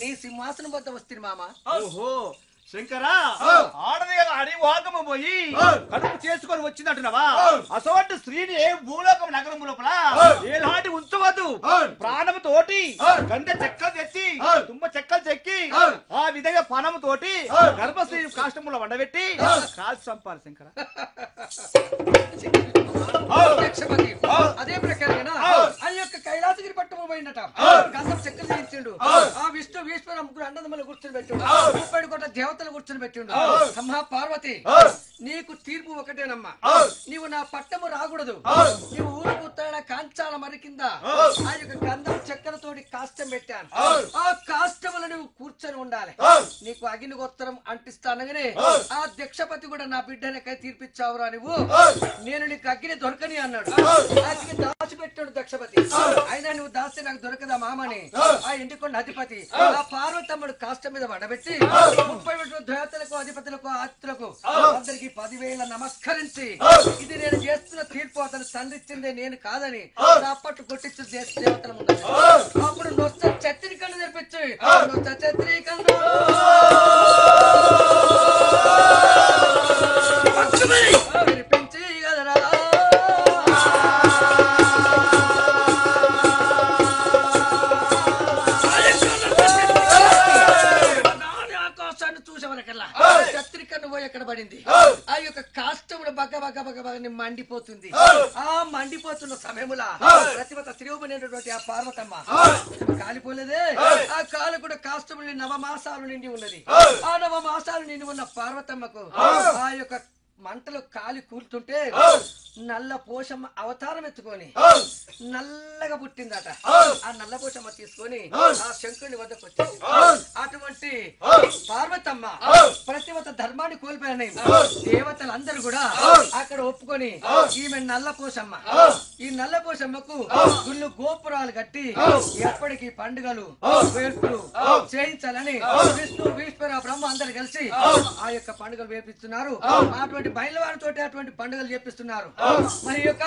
నీ సింహాసనం వద్ద వస్తుంది మామా. ఓహో శంకరా, ఆడది అడవి వాగము పోయి కడుపు చేసుకొని వచ్చిందంటున్నావా? అసలు స్త్రీని భూలోకం నగరం లోపల ఎలాంటి ఉంచవద్దు. ప్రాణము తోటి గంట చెక్కలు తెచ్చి తుమ్మ చెక్కలు చెక్కి ఆ విధంగా పనము తోటి గర్భశ్రీ కాష్టములో వండబెట్టి కాల్చి చంపాలి శంకర. అదే ప్రకారంగా ఆ యొక్క కైలాసగిరి పట్టము పోయిందట. గంధం చెక్కలు చేయించిండు. ఆ విష్ణు ఈశ్వర ముగ్గురు అన్నదమ్ములు కూర్చొని పెట్టిండు. 30 కోట్ల దేవతలు కూర్చొని పెట్టిండు. అమ్మా పార్వతి, నీకు తీర్పు ఒకటేనమ్మా. నీవు నా పట్టము రాకూడదు. నీవు ఊరు పుత్తాడ కాంచాల మరి కింద ఆ యొక్క గంధం చెక్కలతోటి కాష్టం పెట్టాను. ఆ కాష్టములు నువ్వు కూర్చొని ఉండాలి. నీకు అగ్నిగోత్రం అంటిస్తానగానే ఆ దక్షపతి కూడా నా బిడ్డనకై తీర్పిచ్చావురా నువ్వు, నేను నీకు అగ్ని దొరకని అన్నాడు. అగ్ని దాచిపెట్టాడు దక్షపతి. అయినా నువ్వు దాస్తే నాకు దొరకదా మామని ఆ ఇంటికొండ అధిపతి ఆ పార్వతమ్ముడు కాష్టం మీద వడబెట్టి 30 దేవతలకు అధిపతులకు ఆత్తులకు అందరికి 10,000 నమస్కరించి ఇది నేను చేస్తున్న తీర్పు అతను తండ్రిచ్చిందే నేను కాదని అప్పట్లు కొట్టించు దేవతల ముందు. అప్పుడు నొచ్చ చత్రికను తెరిపించి నొచ్చ చత్రికను తెరిపించి కదరా చత్రికను పోయి ఎక్కడ పడింది. ఆ యొక్క కాష్టముడు బగ్గ బగ్గ బగ్గ బగ్గ మండిపోతుంది. ఆ మండిపోతున్న సమయముల ప్రతిమత తిరుగుబడినటువంటి ఆ పార్వతమ్మ కాలిపోలేదే. ఆ కాలు కూడా కాష్టములు 9 మాసాలు నిండి ఉన్నది. ఆ 9 మాసాలు నిండి ఉన్న పార్వతమ్మకు ఆ యొక్క మంటలు కాలి కూలుతుంటే నల్ల పోషమ్మ అవతారం ఎత్తుకొని నల్లగా పుట్టిందట. ఆ నల్ల పోషమ్మ తీసుకొని ఆ శంకరుని వద్దకు వచ్చింది. అటువంటి పార్వతమ్మ ప్రతివత ధర్మాన్ని కోల్పోయాయి. దేవతలందరూ కూడా అక్కడ ఒప్పుకొని ఈమె నల్ల పోషమ్మ, ఈ నల్ల పోషమ్మకు గుళ్ళు గోపురాలు కట్టి ఎప్పటికీ పండుగలు వేర్పులు చేయించాలని విష్ణు ఈశ్వర బ్రహ్మ అందరు కలిసి ఆ యొక్క పండుగలు వేపిస్తున్నారు. అటువంటి బయలువారితో అటువంటి పండుగలు చేపిస్తున్నారు. మరి యొక్క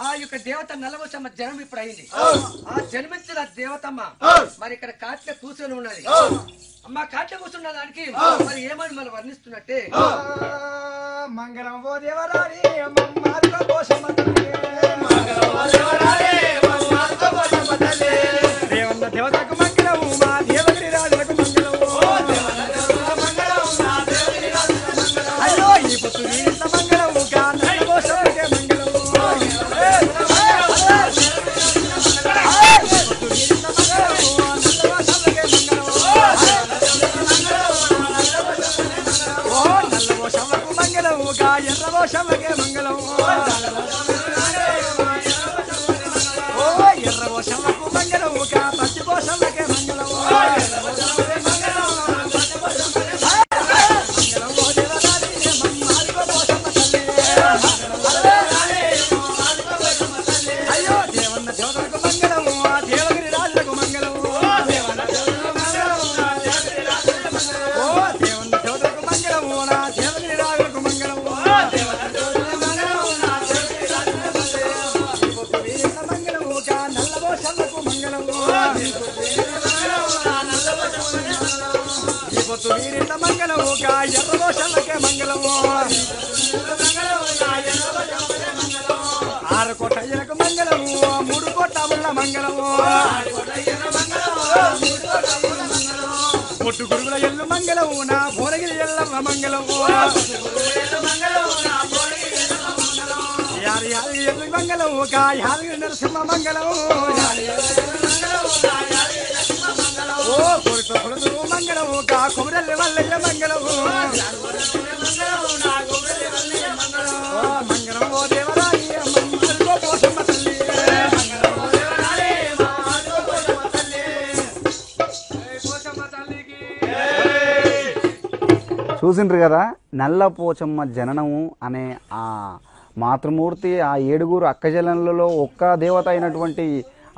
ఆ యొక్క దేవత నల్లపోషమ్మ జన్మ ఇప్పుడు అయింది. ఆ జన్మించిన దేవతమ్మ మరి ఇక్కడ కాట్ల కూర్చొని ఉన్నది. అమ్మ కాట్ల కూర్చున్న దానికి మరి ఏమని మనం వర్ణిస్తున్నట్టే మంగళం ఓ దేవరాని దేవతకు మంగళము మా దేవగిరి రాజులకు మంగళము. అయ్యో ఈ పొత్తు మంగళము కాశముకే మంగళము. నల్లవోషమ్మకు మంగళము గా ఎర్రవోషమ్మకే మంగళము. ఎర్రవోషమ్మకు మంగళము గా పచ్చిపోషమ్మకే మంగళము. పొద్దు వీరిత మంగళము ఎర్రదోషల్లకే మంగళము ఆరు కోటయ్యలకు మంగళము 3 కోట్ల ముళ్ళ మంగళము పొట్టు గురుగుల ఎల్లు మంగళము నా భోరగిరి ఎల్లమ్మ మంగళము యారి యారి ఎల్లు మంగళము యాదగిరి నరసింహ మంగళము ఓ కొడుకు కొడుకు మంగళము కొమరల్లి వల్లయ్య మంగళము ఓ మంగళం ఓ దేవరాయి మంగళ పోషమ్మ తల్లి చూసిండ్రు కదా నల్ల పోచమ్మ జననము అనే ఆ మాతృమూర్తి ఆ 7 అక్కజనులలో ఒక్క దేవత అయినటువంటి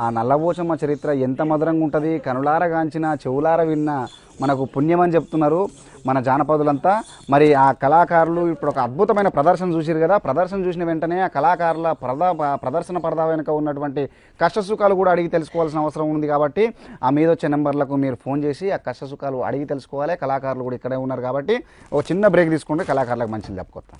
ఆ నల్లపోచమ్మ చరిత్ర ఎంత మధురంగా ఉంటుంది. కనులారగాంచిన చెవులార విన్న మనకు పుణ్యమని చెప్తున్నారు మన జానపదులంతా. మరి ఆ కళాకారులు ఇప్పుడు ఒక అద్భుతమైన ప్రదర్శన చూసిరు కదా. ప్రదర్శన చూసిన వెంటనే ఆ కళాకారుల ప్రదర్శన పరదా వెనుక ఉన్నటువంటి కష్టసుఖాలు కూడా అడిగి తెలుసుకోవాల్సిన అవసరం ఉంది. కాబట్టి ఆ మీద వచ్చే నెంబర్లకు మీరు ఫోన్ చేసి ఆ కష్టసుఖాలు అడిగి తెలుసుకోవాలి. కళాకారులు కూడా ఇక్కడే ఉన్నారు కాబట్టి ఒక చిన్న బ్రేక్ తీసుకుంటే కళాకారులకు మంచిది చెప్పుకొస్తాం.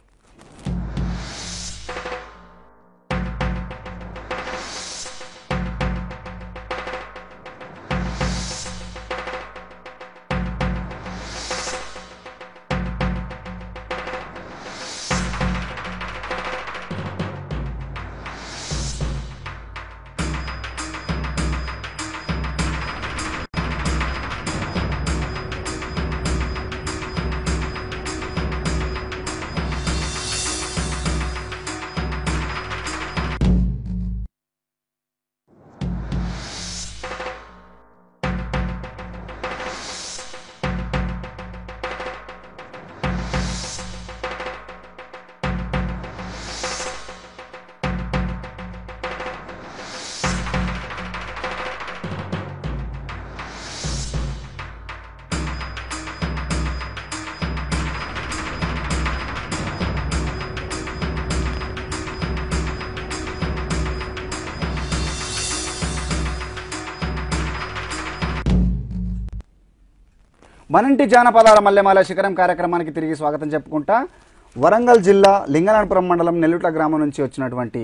మనంటి జానపదాల మల్లెమాల శిఖరం కార్యక్రమానికి తిరిగి స్వాగతం చెప్పుకుంటా. వరంగల్ జిల్లా లింగనాపురం మండలం నెల్లుట్ల గ్రామం నుంచి వచ్చినటువంటి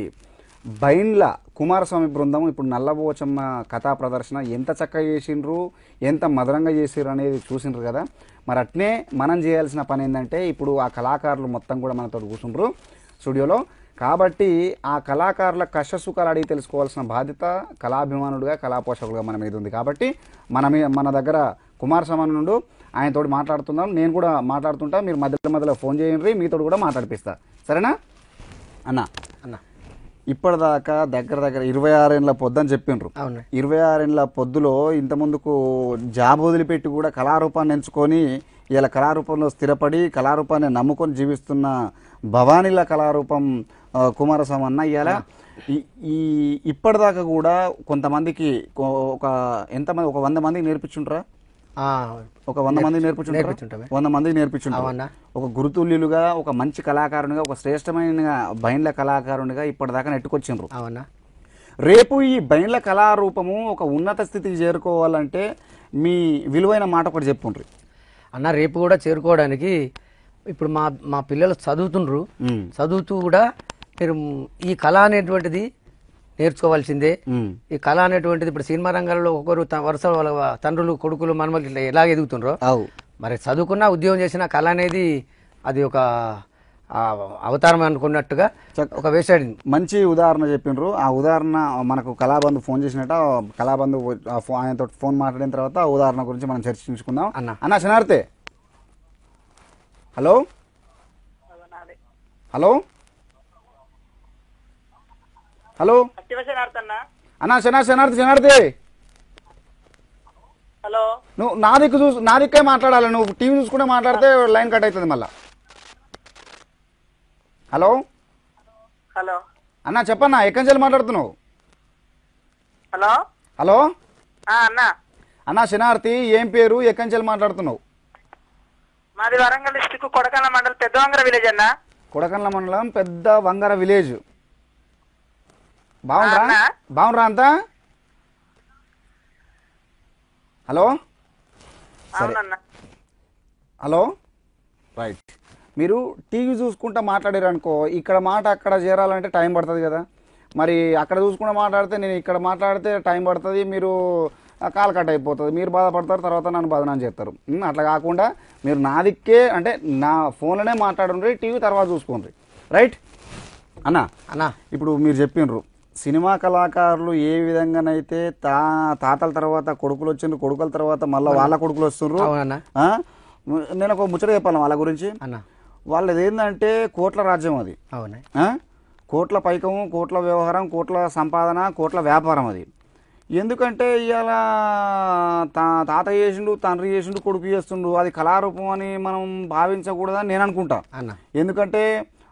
బైండ్ల కుమారస్వామి బృందం ఇప్పుడు నల్లపోచమ్మ కథా ప్రదర్శన ఎంత చక్కగా చేసిండ్రు, ఎంత మధురంగా చేసిర్రు అనేది చూసిండ్రు కదా. మరి అట్నే మనం చేయాల్సిన పని ఏంటంటే ఇప్పుడు ఆ కళాకారులు మొత్తం కూడా మనతో కూర్చుండ్రు స్టూడియోలో. కాబట్టి ఆ కళాకారుల కష్టసుఖాలు అడిగి తెలుసుకోవాల్సిన బాధ్యత కళాభిమానుడుగా కళాపోషకులుగా మన మీద ఉంది. కాబట్టి మన దగ్గర కుమారస్వామి నుండి ఆయనతోటి మాట్లాడుతున్నాం. నేను కూడా మాట్లాడుతుంటా, మీరు మధ్యలో ఫోన్ చేయండి, మీతో కూడా మాట్లాడిపిస్తా. సరేనా అన్న? ఇప్పటిదాకా దగ్గర 26 ఏళ్ళ పొద్దు అని చెప్పిండ్రు. 26 ఏళ్ళ పొద్దులో ఇంత ముందుకు జాబ్ వదిలిపెట్టి కూడా కళారూపాన్ని ఎంచుకొని ఇలా కళారూపంలో స్థిరపడి కళారూపాన్ని నమ్ముకొని జీవిస్తున్న భవానీల కళారూపం కుమారస్వామి అన్న. ఇవాళ ఇప్పటిదాకా కూడా కొంతమందికి ఎంతమంది 100 మందికి నేర్పించుంటారా? ఒక 100 మందికి నేర్పించుంటారా? 100 మందికి నేర్పించుంటారు. ఒక గురుతుల్యులుగా, ఒక మంచి కళాకారునిగా, ఒక శ్రేష్టమైన బైండ్ల కళాకారునిగా ఇప్పటిదాకా నెట్టుకొచ్చిండ్రు. రేపు ఈ బైండ్ల కళారూపము ఒక ఉన్నత స్థితికి చేరుకోవాలంటే మీ విలువైన మాట ఒకటి చెప్పుండ్రి అన్న. రేపు కూడా చేరుకోవడానికి ఇప్పుడు మా పిల్లలు చదువుతుండ్రు, చదువుతూ కూడా మీరు ఈ కళ అనేటువంటిది నేర్చుకోవాల్సిందే. ఈ కళ అనేటువంటిది ఇప్పుడు సినిమా రంగాల్లో ఒకరు వరుస వాళ్ళ తండ్రులు కొడుకులు మనమలు ఇట్లా ఎలా ఎదుగుతుండ్రో, మరి చదువుకున్న ఉద్యోగం చేసిన కళ అనేది అది ఒక అవతారం అనుకున్నట్టుగా ఒక వేసాడు. మంచి ఉదాహరణ చెప్పిండ్రు. ఆ ఉదాహరణ మనకు కళాబంధు ఫోన్ చేసినట్ట, కళాబంధు ఆయనతో ఫోన్ మాట్లాడిన తర్వాత ఆ ఉదాహరణ గురించి మనం చర్చించుకుందాం. అన్న శనార్థే, హలో హలో హలో అన్నా, శనార్థి హలో. నువ్వు నా దిక్కే మాట్లాడాలి. నువ్వు టీవీ చూసుకుంటే మాట్లాడితే లైన్ కట్ అవుతుంది మళ్ళా. హలో హలో అన్నా, చెప్పన్నా, ఎక్కడి నుంచి మాట్లాడుతున్నావు? హలో హలో అన్నా, శనార్థి, ఏం పేరు, ఎక్కడి నుంచి మాట్లాడుతున్నావు? మాది వరంగల్ డిస్టిక్ కొడకళ్ళ మండలం పెద్ద వంగర విలేజ్ అన్న. కొడకళ్ళ మండలం పెద్ద వంగర విలేజ్. బాగుండ్రా అంతా? హలో, సరే. Hello right. మీరు టీవీ చూసుకుంటా మాట్లాడారు అనుకో, ఇక్కడ మాట అక్కడ చేరాలంటే టైం పడుతుంది కదా. మరి అక్కడ చూసుకుంటూ మాట్లాడితే నేను ఇక్కడ మాట్లాడితే టైం పడుతుంది, మీరు కాల్ కట్ అయిపోతుంది, మీరు బాధపడతారు, తర్వాత నన్ను బదనాం చేస్తారు. అట్లా కాకుండా మీరు నా దిక్కే అంటే నా ఫోన్లోనే మాట్లాడండి, టీవీ తర్వాత చూసుకోండి. రైట్ అన్నా? అన్నా ఇప్పుడు మీరు చెప్పినారు సినిమా కళాకారులు ఏ విధంగానైతే తాతల తర్వాత కొడుకులు వచ్చిండ్రు, కొడుకుల తర్వాత మళ్ళీ వాళ్ళ కొడుకులు వస్తుండ్రు. నేను ఒక ముచ్చట చెప్పాను వాళ్ళ గురించి. వాళ్ళది ఏంటంటే కోట్ల రాజ్యం అది. కోట్ల పైకము, కోట్ల వ్యవహారం, కోట్ల సంపాదన, కోట్ల వ్యాపారం అది. ఎందుకంటే ఇవాళ తాత చేసిండు, తండ్రి చేసిండు, కొడుకు చేస్తుండు, అది కళారూపం అని మనం భావించకూడదని నేను అనుకుంటా. ఎందుకంటే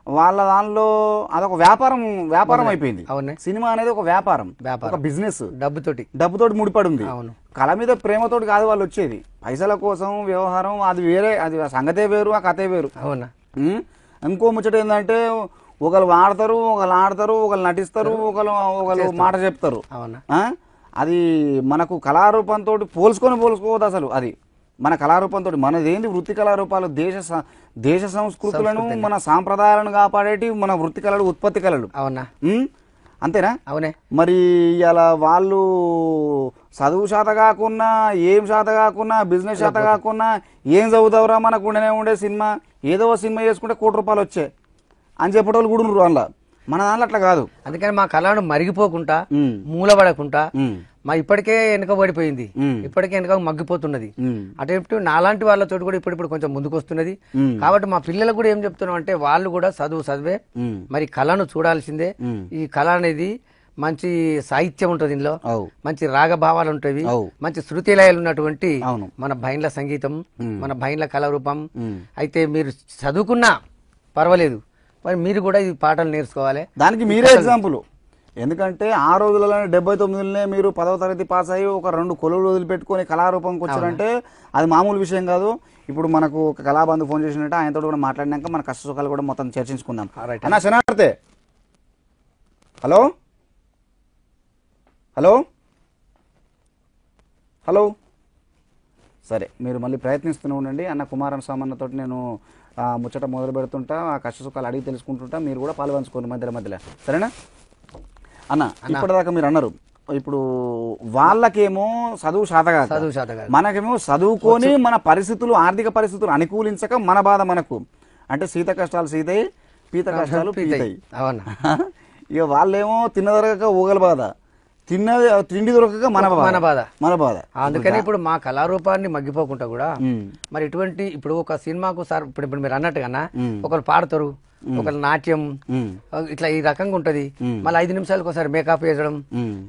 వాళ్ళ దానిలో అదొక వ్యాపారం అయిపోయింది. సినిమా అనేది ఒక వ్యాపారం, ఒక బిజినెస్, డబ్బుతోటి ముడిపడి ఉంది. కళ మీద ప్రేమతోటి కాదు వాళ్ళు వచ్చేది, పైసల కోసం వ్యవహారం. అది వేరే, అది సంగతే వేరు, ఆ కథే వేరు. ఇంకో ముచ్చట ఏంటంటే ఒకళ్ళు వాడతారు, ఒకళ్ళు ఆడతారు, ఒకళ్ళు నటిస్తారు, ఒకళ్ళు మాట చెప్తారు. అది మనకు కళారూపంతో పోల్చుకోవద్దు అసలు. అది మన కళారూపంతో మనదేంది వృత్తి కళారూపాలు దేశ సంస్కృతులను మన సాంప్రదాయాలను కాపాడేటి మన వృత్తి కళలు, ఉత్పత్తి కళలు. అవునా? అంతేనా? అవునే. మరి ఇలా వాళ్ళు చదువు శాత కాకున్నా, ఏం శాత కాకున్నా, బిజినెస్ శాత కాకున్నా, ఏం చదువుతావురా మనకు ఉండనే ఉండే సినిమా, ఏదో సినిమా చేసుకుంటే ₹1 వచ్చే అని చెప్పేటోళ్ళు కూడా ఉన్నారు అందులో. మన దాంట్లో అట్లా కాదు. అందుకని మా కళను మరిగిపోకుండా, మూలపడకుండా, మా ఇప్పటికే వెనుకబడిపోయింది, ఇప్పటికే వెనుక మగ్గిపోతున్నది. అటు నాలాంటి వాళ్ళతో కూడా ఇప్పుడు కొంచెం ముందుకు వస్తున్నది. కాబట్టి మా పిల్లలకు కూడా ఏం చెప్తున్నాం అంటే వాళ్ళు కూడా చదివే మరి కళను చూడాల్సిందే. ఈ కళ అనేది మంచి సాహిత్యం ఉంటుంది, ఇందులో మంచి రాగభావాలు ఉంటాయి, మంచి శృతి లయాలు ఉన్నటువంటి మన బైండ్ల సంగీతం, మన బైండ్ల కళారూపం. అయితే మీరు చదువుకున్నా పర్వాలేదు, మరి మీరు కూడా ఈ పాటలు నేర్చుకోవాలి. దానికి మీరే ఎగ్జాంపుల్. ఎందుకంటే ఆ రోజులలో 79లోనే మీరు 10వ తరగతి పాస్ అయ్యి ఒక 2 కొలువులు వదిలిపెట్టుకుని కళారూపంకి వచ్చారంటే అది మామూలు విషయం కాదు. ఇప్పుడు మనకు ఒక కళాబంధు ఫోన్ చేసినట్టు ఆయనతో కూడా మాట్లాడినాక మన కష్ట సుఖాలు కూడా మొత్తం చర్చించుకుందాం. అన్నా శనార్థే, హలో హలో హలో సరే, మీరు మళ్ళీ ప్రయత్నిస్తూనే ఉండండి. అన్న కుమారన్ సామన్నతో నేను ముచ్చట మొదలు పెడుతుంటా, ఆ కష్ట సుఖాలు అడిగి తెలుసుకుంటుంటా, మీరు కూడా పాలు పంచుకోండి మధ్యలో. సరేనా అన్న? ఇప్పటిదాకా మీరు అన్నారు, ఇప్పుడు వాళ్ళకేమో చదువు శాతగా, మనకేమో చదువుకొని మన పరిస్థితులు, ఆర్థిక పరిస్థితులు అనుకూలించక మన బాధ మనకు. అంటే సీత కష్టాలు సీతయి, పీత కష్టాలు పీతయి. ఇక వాళ్ళేమో తిన్నదరగక ఊగల బాధ, తిండి దొరకక మన బాధ. అందుకని ఇప్పుడు మా కళారూపాన్ని మగ్గిపోకుండా కూడా మరి ఇటువంటి ఇప్పుడు ఒక సినిమాకు సార్ ఇప్పుడు మీరు అన్నట్టుగా ఒకరు పాడతారు, ఒకరు నాట్యం, ఇట్లా ఈ రకంగా ఉంటది. మళ్ళీ 5 నిమిషాలకు ఒకసారి మేకప్ వేయడం,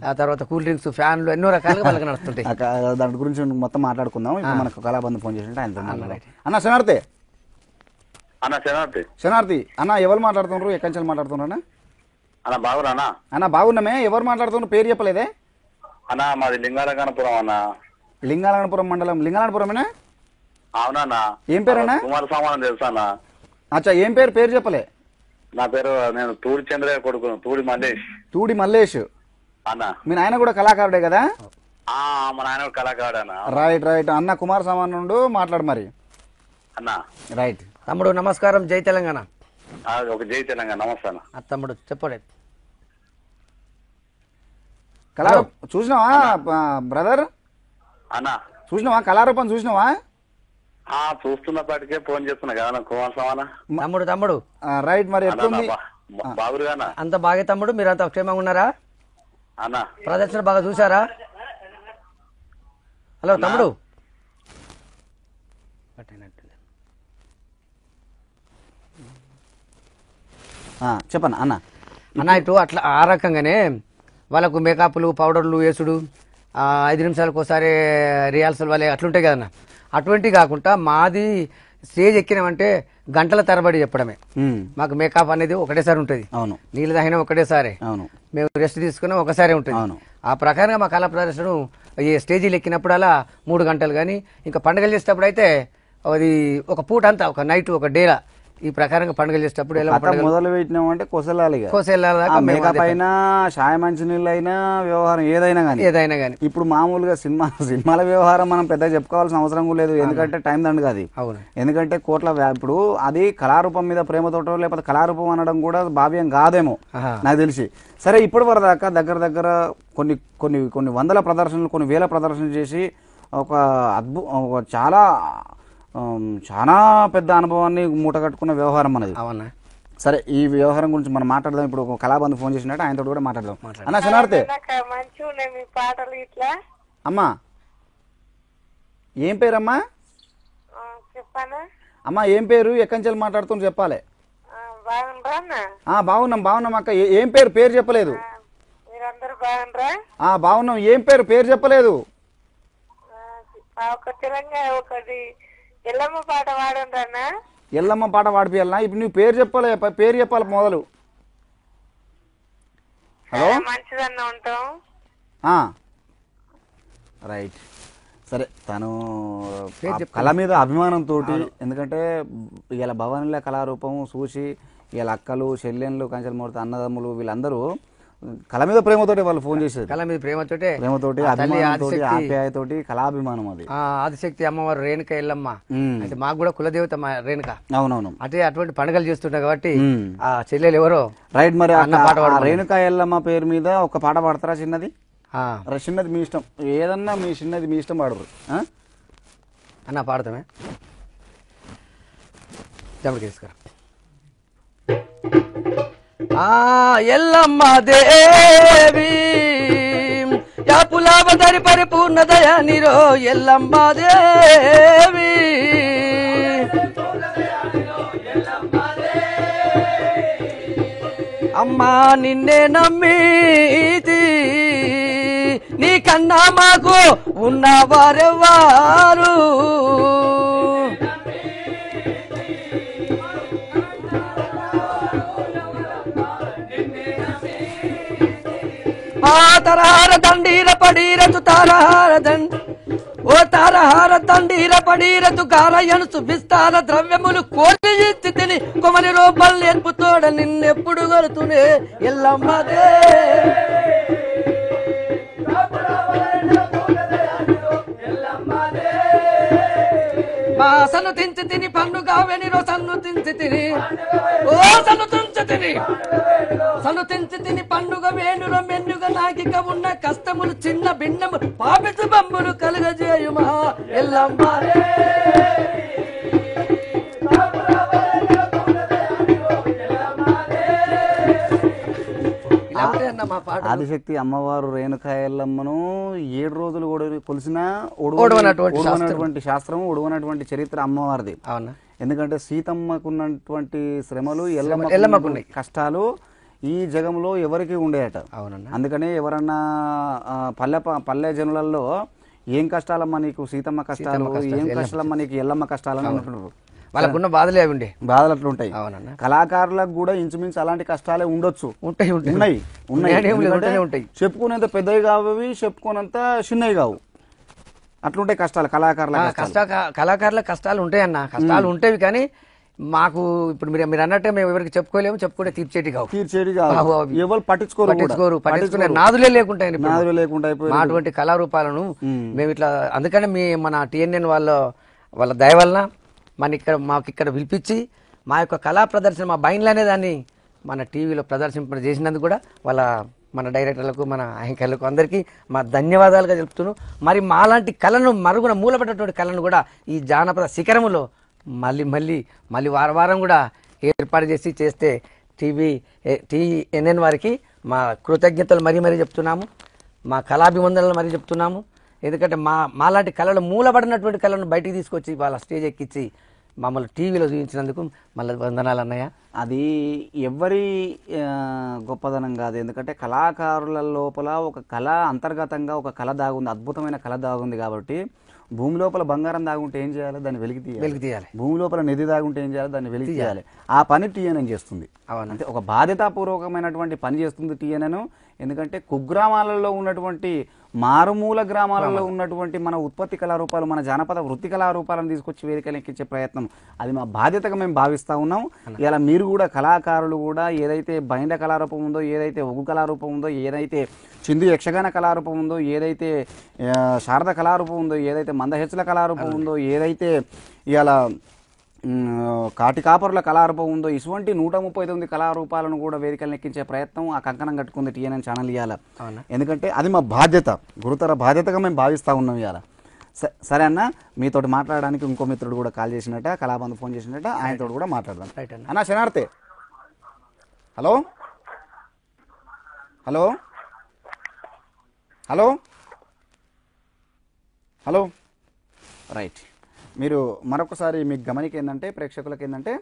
ఆ తర్వాత కూల్ డ్రింక్స్, ఫ్యాన్లు ఎన్నో రకాలుగా వాళ్ళకి నడుస్తుంటాయి. దాని గురించి మొత్తం మాట్లాడుకుందాం. ఇప్పుడు మనకు కళాబంధు ఫోన్ చేసినట్టు ఆయన అన్న శనార్థి అన్న, ఎవరు మాట్లాడుతున్నారు, ఎక్కడి నుంచి మాట్లాడుతున్నారు అన్న? బాగున్నా అన్న? బాగున్నామే. ఎవరు మాట్లాడుతున్నారు, పేరు చెప్పలేదే అన్న? మాది లింగాలగనపురం అన్న. లింగాలగనపురం మండలం, లింగాలగనపురమేనా? అవునన్నా. ఏం పేరన్నా? కుమారస్వామి తెలుసా అన్న? అచ్చా, ఏం పేరు చెప్పలే. నా పేరు నేను తూడి చంద్రయ్య కొడుకు, తూడి మల్లేష్ అన్న. మీ నాయన కూడా కళాకారుడే కదా? మా నాయన కళాకారుడు అన్న. రైట్ అన్న కుమారస్వామి నుండి మాట్లాడు మరి అన్న. రైట్ తమ్ముడు, నమస్కారం. జై తెలంగాణ. ఒక జై తెలంగాణ. నమస్తే అన్న. తమ్ముడు చెప్పండి. చూసినావా బ్రదర్ అన్న? చూసినావా కళారూపం? చూసినావా? చూస్తున్నప్పటికే ఫోన్ చేస్తున్నా కదా కుమారస్వామి. తమ్ముడు రైట్. మరి బాగురుగా అంత బాగా తమ్ముడు, మీరు అంత క్షేమంగా ఉన్నారా అన్న? ప్రదర్శన బాగా చూసారా? హలో తమ్ముడు, చెప్పన్నా అన్న. ఇటు అట్లా ఆ రకంగానే వాళ్ళకు మేకప్లు, పౌడర్లు వేసుడు, 5 నిమిషాలకు ఒకసారి రిహార్సల్ వాళ్ళే అట్లుంటాయి కదన్న. అటువంటి కాకుండా మాది స్టేజ్ ఎక్కినామంటే గంటల తరబడి చెప్పడమే. మాకు మేకప్ అనేది ఒకటేసారి ఉంటుంది, నీళ్ళు తాగినా ఒకటేసారి, మేము రెస్ట్ తీసుకున్నా ఒకసారి ఉంటుంది. ఆ ప్రకారంగా మా కళా ప్రదర్శన ఈ స్టేజీలు ఎక్కినప్పుడల్లా 3 గంటలు. కానీ ఇంకా పండుగలు చేసేటప్పుడు అయితే అది ఒక పూట అంతా, ఒక నైట్, ఒక డేలా ఈ ప్రకారంగా పండుగలు చేసేటప్పుడు ఎలా కథ మొదలు పెట్టినాం అంటే కొసలాలిగా కోసేళ్ళ మేకప్ అయినా చాయ మంచినీళ్ళు అయినా వ్యవహారం ఏదైనా కానీ ఇప్పుడు మామూలుగా సినిమాల వ్యవహారం మనం పెద్దగా చెప్పుకోవాల్సిన అవసరం కూడా లేదు, ఎందుకంటే టైం దండు కాదు. ఎందుకంటే కోట్ల ఇప్పుడు అది కళారూపం మీద ప్రేమతోటో లేకపోతే కళారూపం అనడం కూడా భావ్యం కాదేమో నాకు తెలిసి. సరే ఇప్పటి వరదాకా దగ్గర కొన్ని కొన్ని కొన్ని వందల ప్రదర్శనలు కొన్ని వేల ప్రదర్శనలు చేసి ఒక చాలా పెద్ద అనుభవాన్ని మూట కట్టుకున్న వ్యవహారం మనది. అవునా? సరే ఈ వ్యవహారం గురించి మనం మాట్లాడదాం. ఇప్పుడు ఒక కళాబంధు ఫోన్ చేసినట్టు ఆయనతో కూడా మాట్లాడదాం. అన్న శనార్థే అమ్మా, ఏం పేరమ్మా? అమ్మా ఏం పేరు, ఎక్కడి నుంచి మాట్లాడుతున్నా చెప్పాలి. బాగున్నాం అక్క. ఏం పేరు చెప్పలేదు. బాగున్నాం. ఏం పేరు చెప్పలేదు. ఎల్లమ్మ పాట వాడండి. ఎల్లమ్మ పాట వాడిపోయాలనా? ఇప్పుడు నువ్వు పేరు చెప్పాలి మొదలు. హలో, మంచిదన్న ఉంటాం. రైట్. సరే, తను కళ మీద అభిమానంతో, ఎందుకంటే ఇలా భవానీల కళారూపం చూసి ఇలా అక్కలు చెల్లెళ్ళు కంచెలమూర్తి అన్నదమ్ములు వీళ్ళందరూ కళ మీద ప్రేమతోటి వాళ్ళు ఫోన్ చేసేది. కళ మీద ప్రేమతోటి అభిమానంతోటి ఆప్యాయతోటి కళాభిమానం. అది ఆదిశక్తి అమ్మవారు రేణుక ఎల్లమ్మ అంటే మాకు కూడా కులదేవత రేణుక. అవునవును. అంటే అటువంటి పండుగలు చేస్తుంటా కాబట్టి ఆ చెల్లెలు ఎవరో. రైట్. మరి రేణుక ఎల్లమ్మ పేరు మీద ఒక పాట పాడతారా? చిన్నది మీ ఇష్టం, ఏదన్నా మీ చిన్నది మీ ఇష్టం పాడరు అన్న. పాడతామే జమడికి తీసుకురా. ఎల్లమ్మ దేవి యాపులాభరి పరిపూర్ణ దయానిరో ఎల్లమ్మ దేవి. అమ్మా నిన్నే నమ్మితి, నీ కన్నా మాకు ఉన్నవారెవ్వారు. తారహార దండీర పడీరతు తారహార దండి ఓ తారహార దండీర పడీరతు గారయను విస్తార ద్రవ్యములు కోటి తిని కొమని రూపాలు నేర్పుతోడ నిన్నెప్పుడు కొడుతూనే ఎల్లమ్మదే. మా సన్ను తించి తిని పన్నుగా వెనిరో సన్ను తించి తిని సన్ను తించి తిని పండుగ వేణురో మెన్నుగా నాకిక ఉన్న కష్టములు చిన్న భిన్నము పాపితు బొమ్మలు కలుగజేయుమా ఎల్లమ్మ. ఆదిశక్తి అమ్మవారు రేణుక ఎల్లమ్మను 7 రోజులు కూడా కొలిసిన ఒడవనటువంటి శాస్త్రం, ఒడవనటువంటి చరిత్ర అమ్మవారిది. అవునా? ఎందుకంటే సీతమ్మకున్నటువంటి శ్రమలు ఎల్లమ్మకు కష్టాలు ఈ జగంలో ఎవరికి ఉండేట. అవునన్నా. అందుకని ఎవరన్నా పల్లె జనులలో ఏం కష్టాలమ్మా నీకు సీతమ్మ కష్టాలు, ఏం కష్టాలమ్మా నీకు ఎల్లమ్మ కష్టాలు అని అంటున్నారు. వాళ్ళకున్న బాధలే ఉండే బాధలు అట్లా ఉంటాయి. కళాకారులకు కూడా ఇంచుమించు అలాంటి కష్టాలే ఉండొచ్చు, ఉన్నాయి. చెప్పుకునేంత పెద్దవి కావు, చెప్పుకునేంత చిన్నవి కావు, అట్లుంటాయి కష్టాలు కళాకారుల కష్టాలు ఉంటాయన్న. కష్టాలు ఉంటాయి కానీ మాకు ఇప్పుడు మీరు అన్నట్టే మేము ఎవరికి చెప్పుకోలేము, చెప్పుకుంటే తీర్చేటి కావు. ఎవరు పట్టించుకునే నాదులే లేకుంటాయి. అటువంటి కళారూపాలను మేము ఇట్లా అందుకని మన TNN వాళ్ళ దయ వలన మాకు ఇక్కడ పిలిపించి మా యొక్క కళా ప్రదర్శన మా బైన్లు అనే దాన్ని మన టీవీలో ప్రదర్శింప చేసినందుకు కూడా మన డైరెక్టర్లకు, మన యాంకర్లకు అందరికీ మా ధన్యవాదాలుగా చెప్తున్నాను. మరి మాలాంటి కళను మరుగున మూలపడ్డటువంటి కళను కూడా ఈ జానపద శిఖరములో మళ్ళీ వారం కూడా ఏర్పాటు చేస్తే TNN వారికి మా కృతజ్ఞతలు మరీ చెప్తున్నాము, మా కళాభివందనలు మరీ చెప్తున్నాము. ఎందుకంటే మాలాంటి కళలు మూలపడినటువంటి కళను బయటికి తీసుకొచ్చి వాళ్ళ స్టేజ్ ఎక్కించి మమ్మల్ని టీవీలో చూపించినందుకు మళ్ళీ వందనాలు అన్నయ్య. అది ఎవరి గొప్పదనం కాదు, ఎందుకంటే కళాకారుల లోపల ఒక కళ అంతర్గతంగా ఒక కళ దాగుంది, అద్భుతమైన కళ దాగుంది. కాబట్టి భూమి లోపల బంగారం దాగుంటే ఏం చేయాలి? దాన్ని వెలికి తీయాలి. భూమి లోపల నిధి దాగుంటే ఏం చేయాలి? దాన్ని వెలికి తీయాలి. ఆ పని TNN చేస్తుంది. అంటే ఒక బాధ్యతాపూర్వకమైనటువంటి పని చేస్తుంది TNN. ఎందుకంటే కుగ్రామాలలో ఉన్నటువంటి మారుమూల గ్రామాలలో ఉన్నటువంటి మన ఉత్పత్తి కళారూపాలు, మన జానపద వృత్తి కళారూపాలను తీసుకొచ్చి వేదికలు ఎక్కించే ప్రయత్నం అది మా బాధ్యతగా మేము భావిస్తూ ఉన్నాం. ఇలా మీరు కూడా కళాకారులు కూడా ఏదైతే బైండ కళారూపం ఉందో, ఏదైతే ఒగ్గు కళారూపం ఉందో, ఏదైతే చిందు యక్షగాన కళారూపం ఉందో, ఏదైతే శారద కళారూపం ఉందో, ఏదైతే మందహెచ్చుల కళారూపం ఉందో, ఏదైతే ఇలా కాటికాపరుల కళారూపం ఉందో, ఇటువంటి 139 కళారూపాలను కూడా వేదికలను ఎక్కించే ప్రయత్నం ఆ కంకణం కట్టుకుంది TNN ఛానల్ ఇవాళ. ఎందుకంటే అది మా బాధ్యత, గురుతర బాధ్యతగా మేము భావిస్తూ ఉన్నాం ఇవాళ. సరే అన్న, మీతోటి మాట్లాడడానికి ఇంకో మిత్రుడు కూడా కాల్ చేసినట్ట, కళాబంధు ఫోన్ చేసినట్ట, ఆయనతో కూడా మాట్లాడదాం. అన్న శనార్థే. Hello hello hello hello right. మీరు మరొకసారి మీకు గమనిక ఏంటంటే, ప్రేక్షకులకు ఏంటంటే,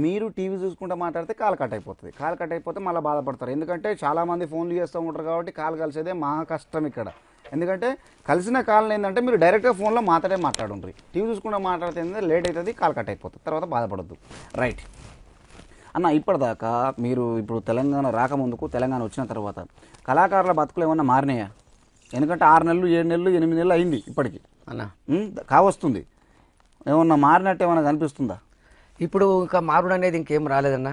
మీరు టీవీ చూసుకుంటూ మాట్లాడితే కాల్ కట్ అయిపోతుంది. కాల్ కట్ అయిపోతే మళ్ళీ బాధపడతారు. ఎందుకంటే చాలామంది ఫోన్లు చేస్తూ ఉంటారు కాబట్టి కాల్ కలిసేదే మహా కష్టం ఇక్కడ. ఎందుకంటే కలిసిన కాల్ని ఏంటంటే మీరు డైరెక్ట్గా ఫోన్లో మాట్లాడుంటారు. టీవీ చూసుకుంటూ మాట్లాడితే ఏంటంటే లేట్ అవుతుంది, కాల్ కట్ అయిపోతుంది, తర్వాత బాధపడద్దు. రైట్ అన్న, ఇప్పటిదాకా మీరు ఇప్పుడు తెలంగాణ రాకముందుకు, తెలంగాణ వచ్చిన తర్వాత కళాకారుల బతుకులు ఏమన్నా మారినాయా? ఎందుకంటే 6 నెలలు 7 నెలలు 8 నెలలు అయింది ఇప్పటికి అన్న, కావస్తుంది. ఏమన్నా మారినట్టు ఏమన్నా కనిపిస్తుందా? ఇప్పుడు ఇంకా మారుడు అనేది ఇంకేం రాలేదన్న.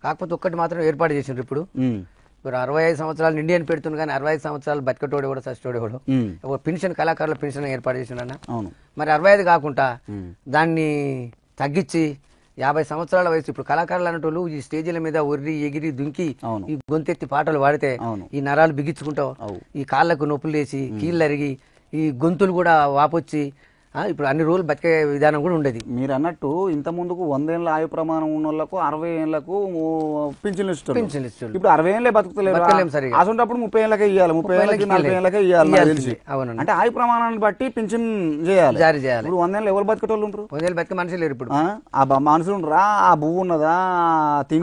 కాకపోతే ఒక్కటి మాత్రం ఏర్పాటు చేసిండ్రు. ఇప్పుడు 65 సంవత్సరాలు ఇండియన్ పెడుతుంది, కానీ 65 సంవత్సరాలు బతికటోడు కూడా సస్టోడు కూడా పెన్షన్, కళాకారుల పెన్షన్ ఏర్పాటు చేసిండన్న. మరి 65 కాకుండా దాన్ని తగ్గించి 50 సంవత్సరాల వయసు ఇప్పుడు కళాకారులు అన్నట్టు ఈ స్టేజీల మీద ఒర్రి ఎగిరి దుంకి ఈ గొంతెత్తి పాటలు పాడితే ఈ నరాలు బిగించుకుంటావు, ఈ కాళ్ళకు నొప్పులు లేచి కీళ్ళు అరిగి ఈ గొంతులు కూడా వాపొచ్చి ఇప్పుడు అన్ని రోజులు బతికే విధానం కూడా ఉండేది. మీరు అన్నట్టు ఇంత ముందుకు 100 ఏళ్ళ ఆయు ప్రమాణం ఉన్న వాళ్ళకు 60 ఏళ్లకు పింఛన్లు ఇస్తారు. ఇప్పుడు 60 ఏళ్ళే బతుకుతలేరు. అసలు 30 ఏళ్ళకే ఇవ్వాలి, 30 ఏళ్ళకి 40 ఏళ్ళకే ఇవ్వాలి తెలిసి. అంటే ఆయు ప్రమాణాన్ని బట్టి పింఛన్ చేయాలి, జారీ చేయాలి. ఇప్పుడు 100 ఏళ్ళు ఎవరు బతికేటోళ్ళు ఉంటారు? 100 ఏళ్ళు బతికే మనుషులు లేరు ఇప్పుడు. ఆ మనుషులు ఉండరా? ఆ భూమి ఉన్నదా?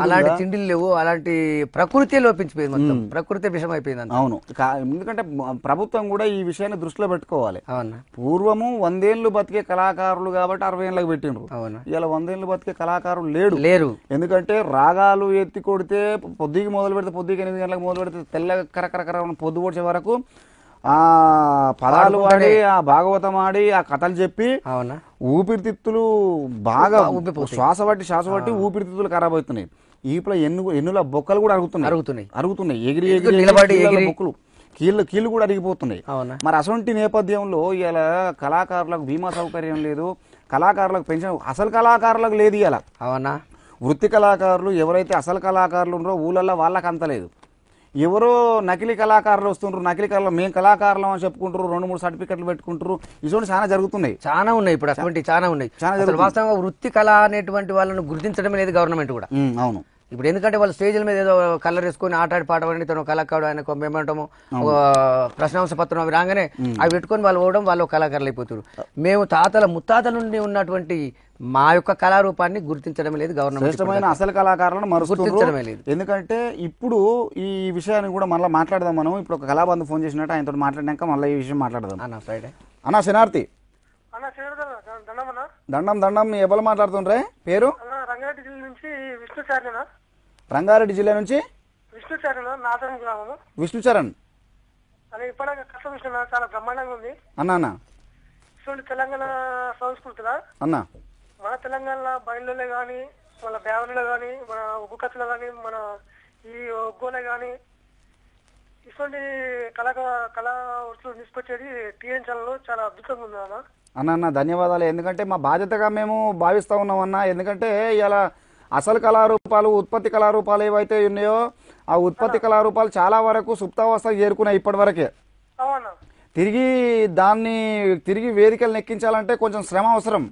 అలాంటి తిండిలు లేవు, అలాంటి ప్రకృతి లోపించిపోయింది, మొత్తం ప్రకృతి విషయం అయిపోయింది. అవును, ఎందుకంటే ప్రభుత్వం కూడా ఈ విషయాన్ని దృష్టిలో పెట్టుకోవాలి. పూర్వము 100 ఏళ్ళు బతికే కళాకారులు కాబట్టి 60 ఏళ్ళకి పెట్టిండ్రు. ఇలా 100 ఏళ్ళు బతికే కళాకారులు లేరు. ఎందుకంటే రాగాలు ఎత్తి కొడితే పొద్దుకి మొదలు పెడితే, పొద్దుకి 8 గంటలకు మొదలు పెడితే తెల్ల కరకర పొద్దు పొడిచే వరకు ఆ పదాలు ఆడి, ఆ భాగవతం ఆడి, ఆ కథలు చెప్పి ఊపిరితిత్తులు బాగా శ్వాస పట్టి ఊపిరితిత్తులు ఖరాబ్ అవుతున్నాయి. ఇప్పుడు ఎన్నుల బొక్కలు కూడా అరుగుతున్నాయి ఎగిరి బొక్కలు, కీళ్ళు కూడా అరిగిపోతున్నాయి. మరి అసొంటి నేపథ్యంలో ఇలా కళాకారులకు బీమా సౌకర్యం లేదు, కళాకారులకు పెన్షన్, అసలు కళాకారులకు లేదు. ఇలా అవునా, వృత్తి కళాకారులు ఎవరైతే అసలు కళాకారులు ఉన్నారో ఊళ్ళల్లో వాళ్ళకి అంత లేదు. ఎవరో నకిలీ కళాకారులు వస్తుంటారు, నకిలీ కళలు మేము కళాకారులం అని చెప్పుకుంటారు, 2-3 సర్టిఫికెట్లు పెట్టుకుంటారు. ఇటువంటి చాలా జరుగుతున్నాయి, చాలా ఉన్నాయి. ఇప్పుడు అటువంటి చాలా ఉన్నాయి. వాస్తవంగా వృత్తి కళ అనేటువంటి వాళ్ళను గుర్తించడం లేదు గవర్నమెంట్ కూడా. అవును, ఇప్పుడు ఎందుకంటే వాళ్ళు స్టేజ్ల మీద ఏదో కలర్ వేసుకుని ఆటాడి పాట పడి తను కళాకారుడు, ఆయన ఏమంటాము ప్రశ్నాంశ పత్రం అవి రాగానే అవి పెట్టుకొని వాళ్ళు పోవడం, వాళ్ళు కళాకారులు అయిపోతారు. మేము ముత్తాతల నుండి ఉన్నటువంటి మా యొక్క కళారూపాన్ని గుర్తించడం లేదు గవర్నమెంట్. అసలు కళాకారులను గుర్తించడమే లేదు. ఎందుకంటే ఇప్పుడు ఈ విషయాన్ని కూడా మళ్ళీ మాట్లాడదాం మనం. ఇప్పుడు ఒక కళాబంధు ఫోన్ చేసినట్టు ఆయనతో మాట్లాడినాక మళ్ళీ ఈ విషయం మాట్లాడదాం. అన్న శనార్థి. దండం. ఎవరు మాట్లాడుతుండ్రే? పేరు? రంగారెడ్డి జిల్లా నుంచి విష్ణుచరణ్. రంగారెడ్డి జిల్లా నుంచి విష్ణుచరణ్. ఇప్పటికే కష్టం చాలా బ్రహ్మాండంగా ఉంది అన్న. తెలంగాణ సంస్కృతిలో అన్న మన తెలంగాణలో బయలులో గాని, మన బేవరిలో గాని, మన ఉగ్గు కథలో గాని, మన ఈ ఒగ్గోలో గాని ఇటువంటి కళా వృత్తులు తీసుకొచ్చేది TN ఛానల్ చాలా అద్భుతంగా ఉంది అన్న. ధన్యవాదాలు. ఎందుకంటే మా బాధ్యతగా మేము భావిస్తూ ఉన్నాం అన్న. ఎందుకంటే ఇలా అసలు కళారూపాలు, ఉత్పత్తి కళారూపాలు ఏవైతే ఉన్నాయో ఆ ఉత్పత్తి కళారూపాలు చాలా వరకు సుప్తావస్థకు చేరుకున్నాయి ఇప్పటి వరకే. తిరిగి వేదికలు నెక్కించాలంటే కొంచెం శ్రమ అవసరం.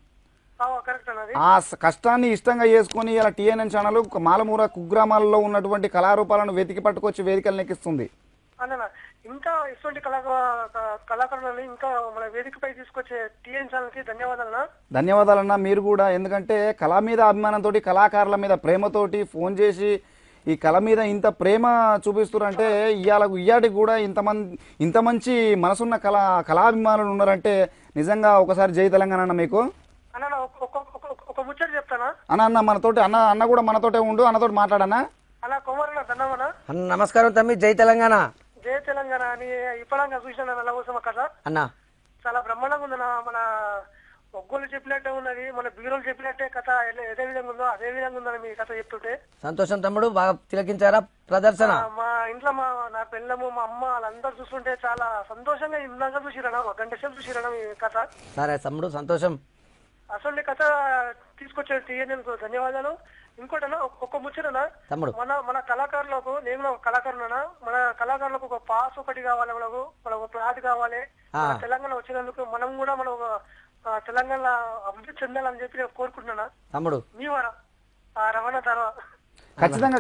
ఆ కష్టాన్ని ఇష్టంగా చేసుకుని ఇలా TNN ఛానల్ మాలమూర కుగ్రామాలలో ఉన్నటువంటి కళారూపాలను వెతికి పట్టుకొచ్చి వేదికలు నెక్కిస్తుంది. ఇంకా ఇటువంటి కళాకారులను ఇంకా మన వేదికపై తీసుకొచ్చే TN ఛానల్ కి ధన్యవాదాలన్నా. మీరు కూడా, ఎందుకంటే కళ మీద అభిమానంతో, కళాకారుల మీద ప్రేమతోటి ఫోన్ చేసి ఈ కళ మీద ఇంత ప్రేమ చూపిస్తున్నారంటే ఇయాటికి కూడా ఇంత మంచి మనసున్న కళాభిమానులు ఉన్నారంటే నిజంగా ఒకసారి జై తెలంగాణ అన్న. మీకు ఒక ముచ్చట చెప్తానా అన్న? మనతోటి అన్న కూడా మనతోటే ఉండు, అన్నతోటి మాట్లాడన్నా. అలా కుమారుల దండమన్నా. అన్న నమస్కారం తమ్మి, జై తెలంగాణ. జై తెలంగాణ అని ఇప్పటిగా చూసిన నల్లవోసమ్మ కథ అన్న చాలా బ్రహ్మాండంగా ఉందన్న. మన ఒగ్గోలు చెప్పినట్టే ఉన్నది, మన బీరోలు చెప్పినట్టే కథ ఏదే విధంగా ఉందో అదే విధంగా ఉందని మీ కథ చెప్తుంటే సంతోషం తమ్ముడు. బాగా తిలకించారా ప్రదర్శన? మా ఇంట్లో నా పిల్లము మా అమ్మ వాళ్ళందరూ చూస్తుంటే చాలా సంతోషంగా ఇందాక చూసిరన్నా, ఒక గంట సేపు చూసిరన్నా మీ కథ. సరే తమ్ముడు, సంతోషం. అసలు కథ తీసుకొచ్చే తీయడానికి ధన్యవాదాలు. ఇంకోటన్నా ఒక్క ముచ్చటనా తమ్ముడు, మన కళాకారులకు, నేను కళాకారులనా, మన కళాకారులకు ఒక పాస్ ఒకటి కావాలి, మనకు ప్లాట్ కావాలి. తెలంగాణ వచ్చినందుకు మనం కూడా మనం తెలంగాణ అభివృద్ధి చెందాలని చెప్పి నేను కోరుకుంటున్నా తమ్ముడు. మీ వారా రవాణా తర్వాత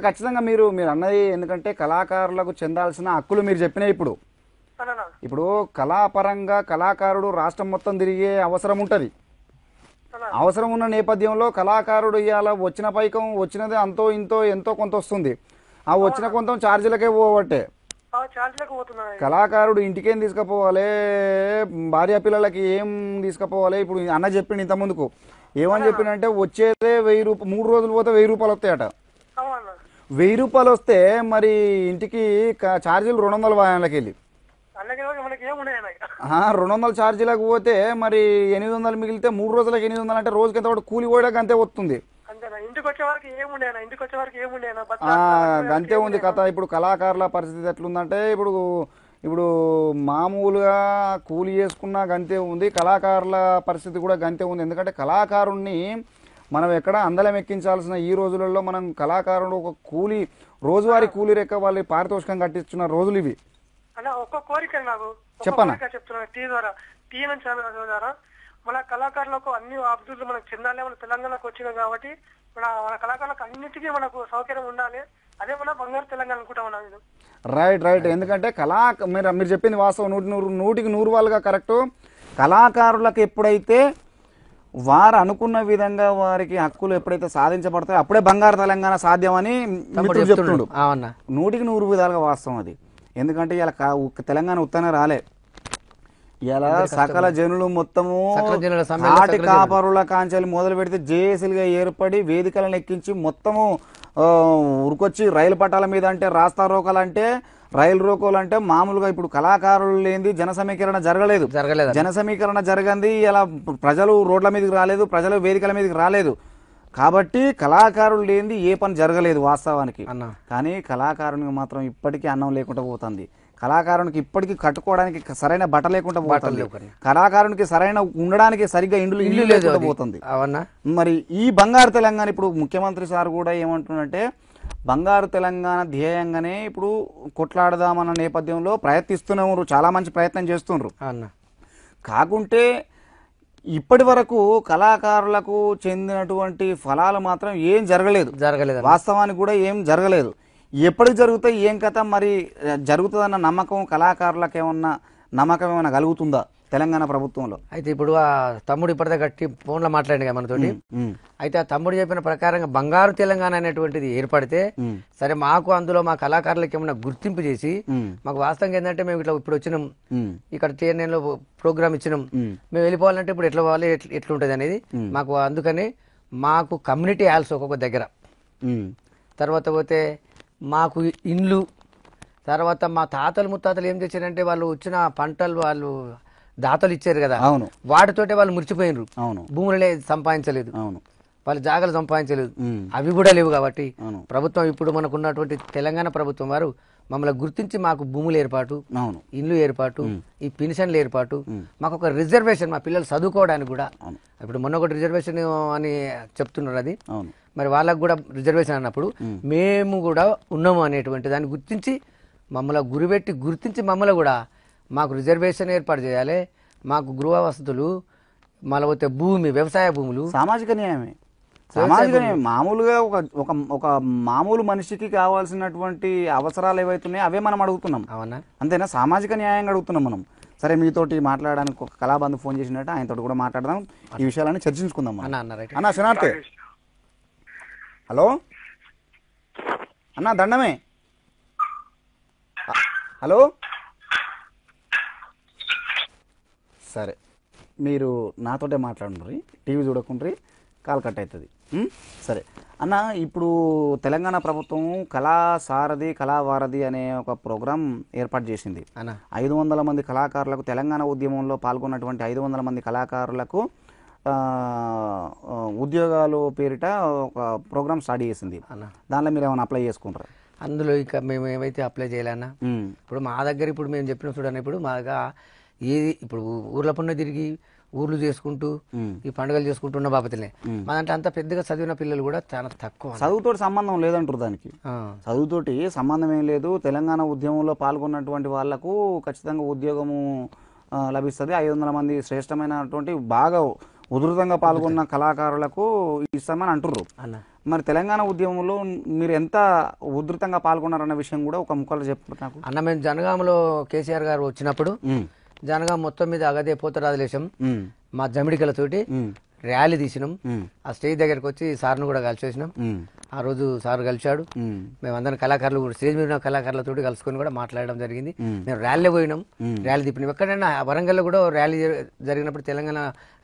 ఖచ్చితంగా మీరు అన్నది. ఎందుకంటే కళాకారులకు చెందాల్సిన హక్కులు మీరు చెప్పినాయి. ఇప్పుడు కళాపరంగా కళాకారుడు రాష్ట్రం మొత్తం తిరిగే అవసరం ఉంటది. అవసరం ఉన్న నేపథ్యంలో కళాకారుడు ఇవాళ వచ్చిన పైకం వచ్చినది అంతో ఇంతో ఎంతో కొంత వస్తుంది. ఆ వచ్చిన కొంత ఛార్జీలకే పోవట్టే. కళాకారుడు ఇంటికేం తీసుకుపోవాలి, భార్య పిల్లలకి ఏం తీసుకుపోవాలి? ఇప్పుడు అన్న చెప్పిండు ఇంత ముందుకు, ఏమని చెప్పిండంటే వచ్చేదే 1000 రూపాయలు, 3 రోజులు పోతే 1000 రూపాయలు వస్తాయట. 1000 రూపాయలు వస్తే మరి ఇంటికి ఛార్జీలు 200 వాయాలకి వెళ్ళి 200 ఛార్జీలకు పోతే మరి 800 మిగిలితే 3 రోజులకు 800 అంటే రోజుకి ఎంత కూలి పోయడానికి అంతే వస్తుంది. అంతే ఉంది కథ. ఇప్పుడు కళాకారుల పరిస్థితి ఎట్లుందంటే ఇప్పుడు మామూలుగా కూలి చేసుకున్నా గంతే ఉంది, కళాకారుల పరిస్థితి కూడా గంతే ఉంది. ఎందుకంటే కళాకారుణ్ణి మనం ఎక్కడ అందలం ఎక్కించాల్సిన ఈ రోజులలో మనం కళాకారుడు ఒక కూలి, రోజువారీ కూలి రెక్క వాళ్ళు పారితోషికం కట్టించున్న రోజులు ఇవి. ఒక్క కోరిక నాకు చెప్పన్నా చెప్తున్నా, టీ ద్వారా మన కళాకారులకు అన్ని అభివృద్ధులు మనకు చెందాలి. మన తెలంగాణకు వచ్చినాం కాబట్టి మన కళాకారులకు అన్నిటికీ మనకు సౌకర్యం ఉండాలి. అదే మన బంగారు తెలంగాణ అనుకుంటామన్నా నేను. రైట్. ఎందుకంటే మీరు చెప్పింది వాస్తవం, 100కి 100 వాళ్ళుగా కరెక్ట్. కళాకారులకు ఎప్పుడైతే వారు అనుకున్న విధంగా వారికి హక్కులు ఎప్పుడైతే సాధించబడతాయో అప్పుడే బంగారు తెలంగాణ సాధ్యమని చెప్తుండు. 100కి 100 విధాలుగా వాస్తవం అది. ఎందుకంటే ఇలా తెలంగాణ ఉత్తనే రాలే. ఇలా సకల జనులు మొత్తము నాటి కాపరుల కాంచెలు మొదలు పెడితే జేఏసీలుగా ఏర్పడి వేదికలను ఎక్కించి మొత్తము ఉరికొచ్చి రైలు పట్టాల మీద అంటే రాస్తా రోకలు అంటే రైలు రోకోలు అంటే మామూలుగా ఇప్పుడు కళాకారులు లేనిది జన సమీకరణ జరగలేదు. జన సమీకరణ జరగంది. ఇలా ప్రజలు రోడ్ల మీదకి రాలేదు, ప్రజలు వేదికల మీదకి రాలేదు. కాబట్టి కళాకారులు లేనిది ఏ పని జరగలేదు వాస్తవానికి. కానీ కళాకారునికి మాత్రం ఇప్పటికీ అన్నం లేకుండా పోతుంది. కళాకారునికి ఇప్పటికీ కట్టుకోవడానికి సరైన బట్ట లేకుండా పోతుంది. కళాకారునికి సరైన ఉండడానికి సరిగ్గా ఇల్లు లేకుండా పోతుంది. మరి ఈ బంగారు తెలంగాణ ఇప్పుడు ముఖ్యమంత్రి సార్ కూడా ఏమంటున్నారంటే బంగారు తెలంగాణ ధ్యేయంగానే ఇప్పుడు కొట్లాడదామన్న నేపథ్యంలో ప్రయత్నిస్తున్నారు. చాలా మంచి ప్రయత్నం చేస్తున్నారు. కాకుంటే ఇప్పటి వరకు కళాకారులకు చెందినటువంటి ఫలాలు మాత్రం ఏం జరగలేదు. వాస్తవానికి కూడా ఏం జరగలేదు. ఎప్పటికి జరుగుతాయి ఏం కథ మరి జరుగుతుందన్న నమ్మకం కళాకారులకు ఏమన్నా నమ్మకం ఏమైనా కలుగుతుందా తెలంగాణ ప్రభుత్వంలో? అయితే ఇప్పుడు ఆ తమ్ముడు ఇప్పటిదాకా గట్టి ఫోన్లో మాట్లాడింది మనతోటి. అయితే ఆ తమ్ముడు చెప్పిన ప్రకారంగా బంగారు తెలంగాణ అనేటువంటిది ఏర్పడితే సరే మాకు అందులో మా కళాకారులకు ఏమన్నా గుర్తింపు చేసి మాకు వాస్తవంగా ఏంటంటే మేము ఇట్లా ఇప్పుడు వచ్చినాం, ఇక్కడ TNN ప్రోగ్రామ్ ఇచ్చినాం, మేము వెళ్ళిపోవాలంటే ఇప్పుడు ఎట్లా పోవాలి ఎట్లుంటది అనేది మాకు. అందుకని మాకు కమ్యూనిటీ హాల్స్ ఒక్కొక్క దగ్గర, తర్వాత పోతే మాకు ఇండ్లు, తర్వాత మా తాతలు ముత్తాతలు ఏం చేశారంటే వాళ్ళు వచ్చిన పంటలు వాళ్ళు దాతలు ఇచ్చారు కదా, వాటితోటే వాళ్ళు మురిచిపోయినరు. భూములనే సంపాదించలేదు, వాళ్ళు జాగాలు సంపాదించలేదు, అవి కూడా లేవు. కాబట్టి ప్రభుత్వం ఇప్పుడు మనకున్నటువంటి తెలంగాణ ప్రభుత్వం వారు మమ్మల్ని గుర్తించి మాకు భూములు ఏర్పాటు, ఇల్లు ఏర్పాటు, ఈ పెన్షన్లు ఏర్పాటు, మాకు ఒక రిజర్వేషన్ మా పిల్లలు చదువుకోవడానికి కూడా. ఇప్పుడు మొన్న ఒకటి రిజర్వేషన్ అని చెప్తున్నారు, అది మరి వాళ్ళకు కూడా రిజర్వేషన్ అన్నప్పుడు మేము కూడా ఉన్నాము అనేటువంటి దాన్ని గుర్తించి మమ్మల్ని గురిపెట్టి గుర్తించి మమ్మల్ని కూడా మాకు రిజర్వేషన్ ఏర్పాటు చేయాలి. మాకు గృహ వసతులు, మళ్ళీ పోతే భూమి, వ్యవసాయ భూములు, సామాజిక న్యాయమే. మామూలుగా ఒక మామూలు మనిషికి కావాల్సినటువంటి అవసరాలు ఏవైతున్నాయో అవే మనం అడుగుతున్నాం. అవునా? అంతేనా? సామాజిక న్యాయంగా అడుగుతున్నాం మనం. సరే, మీతోటి మాట్లాడడానికి ఒక కళాబంధు ఫోన్ చేసినట్టు ఆయనతో కూడా మాట్లాడదాం, ఈ విషయాలన్నీ చర్చించుకుందాం. అన్న శనార్థే, హలో అన్న, దండమే. హలో, సరే మీరు నాతోటే మాట్లాడుండ్రి, టీవీ చూడకుండ్రి, కాలు కట్ అవుతుంది. సరే అన్న, ఇప్పుడు తెలంగాణ ప్రభుత్వం కళాసారథి కళావారధి అనే ఒక ప్రోగ్రాం ఏర్పాటు చేసింది అన్న. 500 మంది కళాకారులకు, తెలంగాణ ఉద్యమంలో పాల్గొన్నటువంటి 500 మంది కళాకారులకు ఉద్యోగాలు పేరిట ఒక ప్రోగ్రామ్ స్టార్ట్ చేసింది అన్న. దానిలో మీరు ఏమైనా అప్లై చేసుకుంటారా? అందులో ఇక మేము ఏమైతే అప్లై చేయాలన్నా, ఇప్పుడు మా దగ్గర ఇప్పుడు మేము చెప్పిన చూడండి, ఇప్పుడు మాగా ఏది ఇప్పుడు ఊర్ల పన్ను తిరిగి ఊర్లు చేసుకుంటూ ఈ పండుగలు చేసుకుంటున్న బాపతినే మా దాంట్లో అంత పెద్దగా చదివిన పిల్లలు కూడా చాలా తక్కువ. చదువుతోటి సంబంధం లేదంటారు దానికి. చదువుతోటి సంబంధం ఏం లేదు. తెలంగాణ ఉద్యమంలో పాల్గొన్నటువంటి వాళ్లకు ఖచ్చితంగా ఉద్యోగము లభిస్తుంది. 500 మంది శ్రేష్టమైనటువంటి బాగా ఉధృతంగా పాల్గొన్న కళాకారులకు ఇస్తామని అంటుర్రు అన్న. మరి తెలంగాణ ఉద్యమంలో మీరు ఎంత ఉధృతంగా పాల్గొన్నారన్న విషయం కూడా ఒక ముక్కలు చెప్పు నాకు అన్న. మేము జనగామలో కేసీఆర్ గారు వచ్చినప్పుడు జనగాం మొత్తం మీద అగదే పోతరాజులేశం మా జమిడికలతోటి ర్యాలీ తీసినాం. ఆ స్టేజ్ దగ్గరకు వచ్చి సార్ను కూడా కలిసేసినాం. ఆ రోజు సార్ కలిశాడు. మేమందరం కళాకారులు కూడా స్టేజ్ మీద కళాకారులతో కలుసుకొని కూడా మాట్లాడడం జరిగింది. మేము ర్యాలీలో పోయినాం, ర్యాలీ తిప్పినాం. ఎక్కడైనా వరంగల్లో కూడా ర్యాలీ జరిగినప్పుడు తెలంగాణ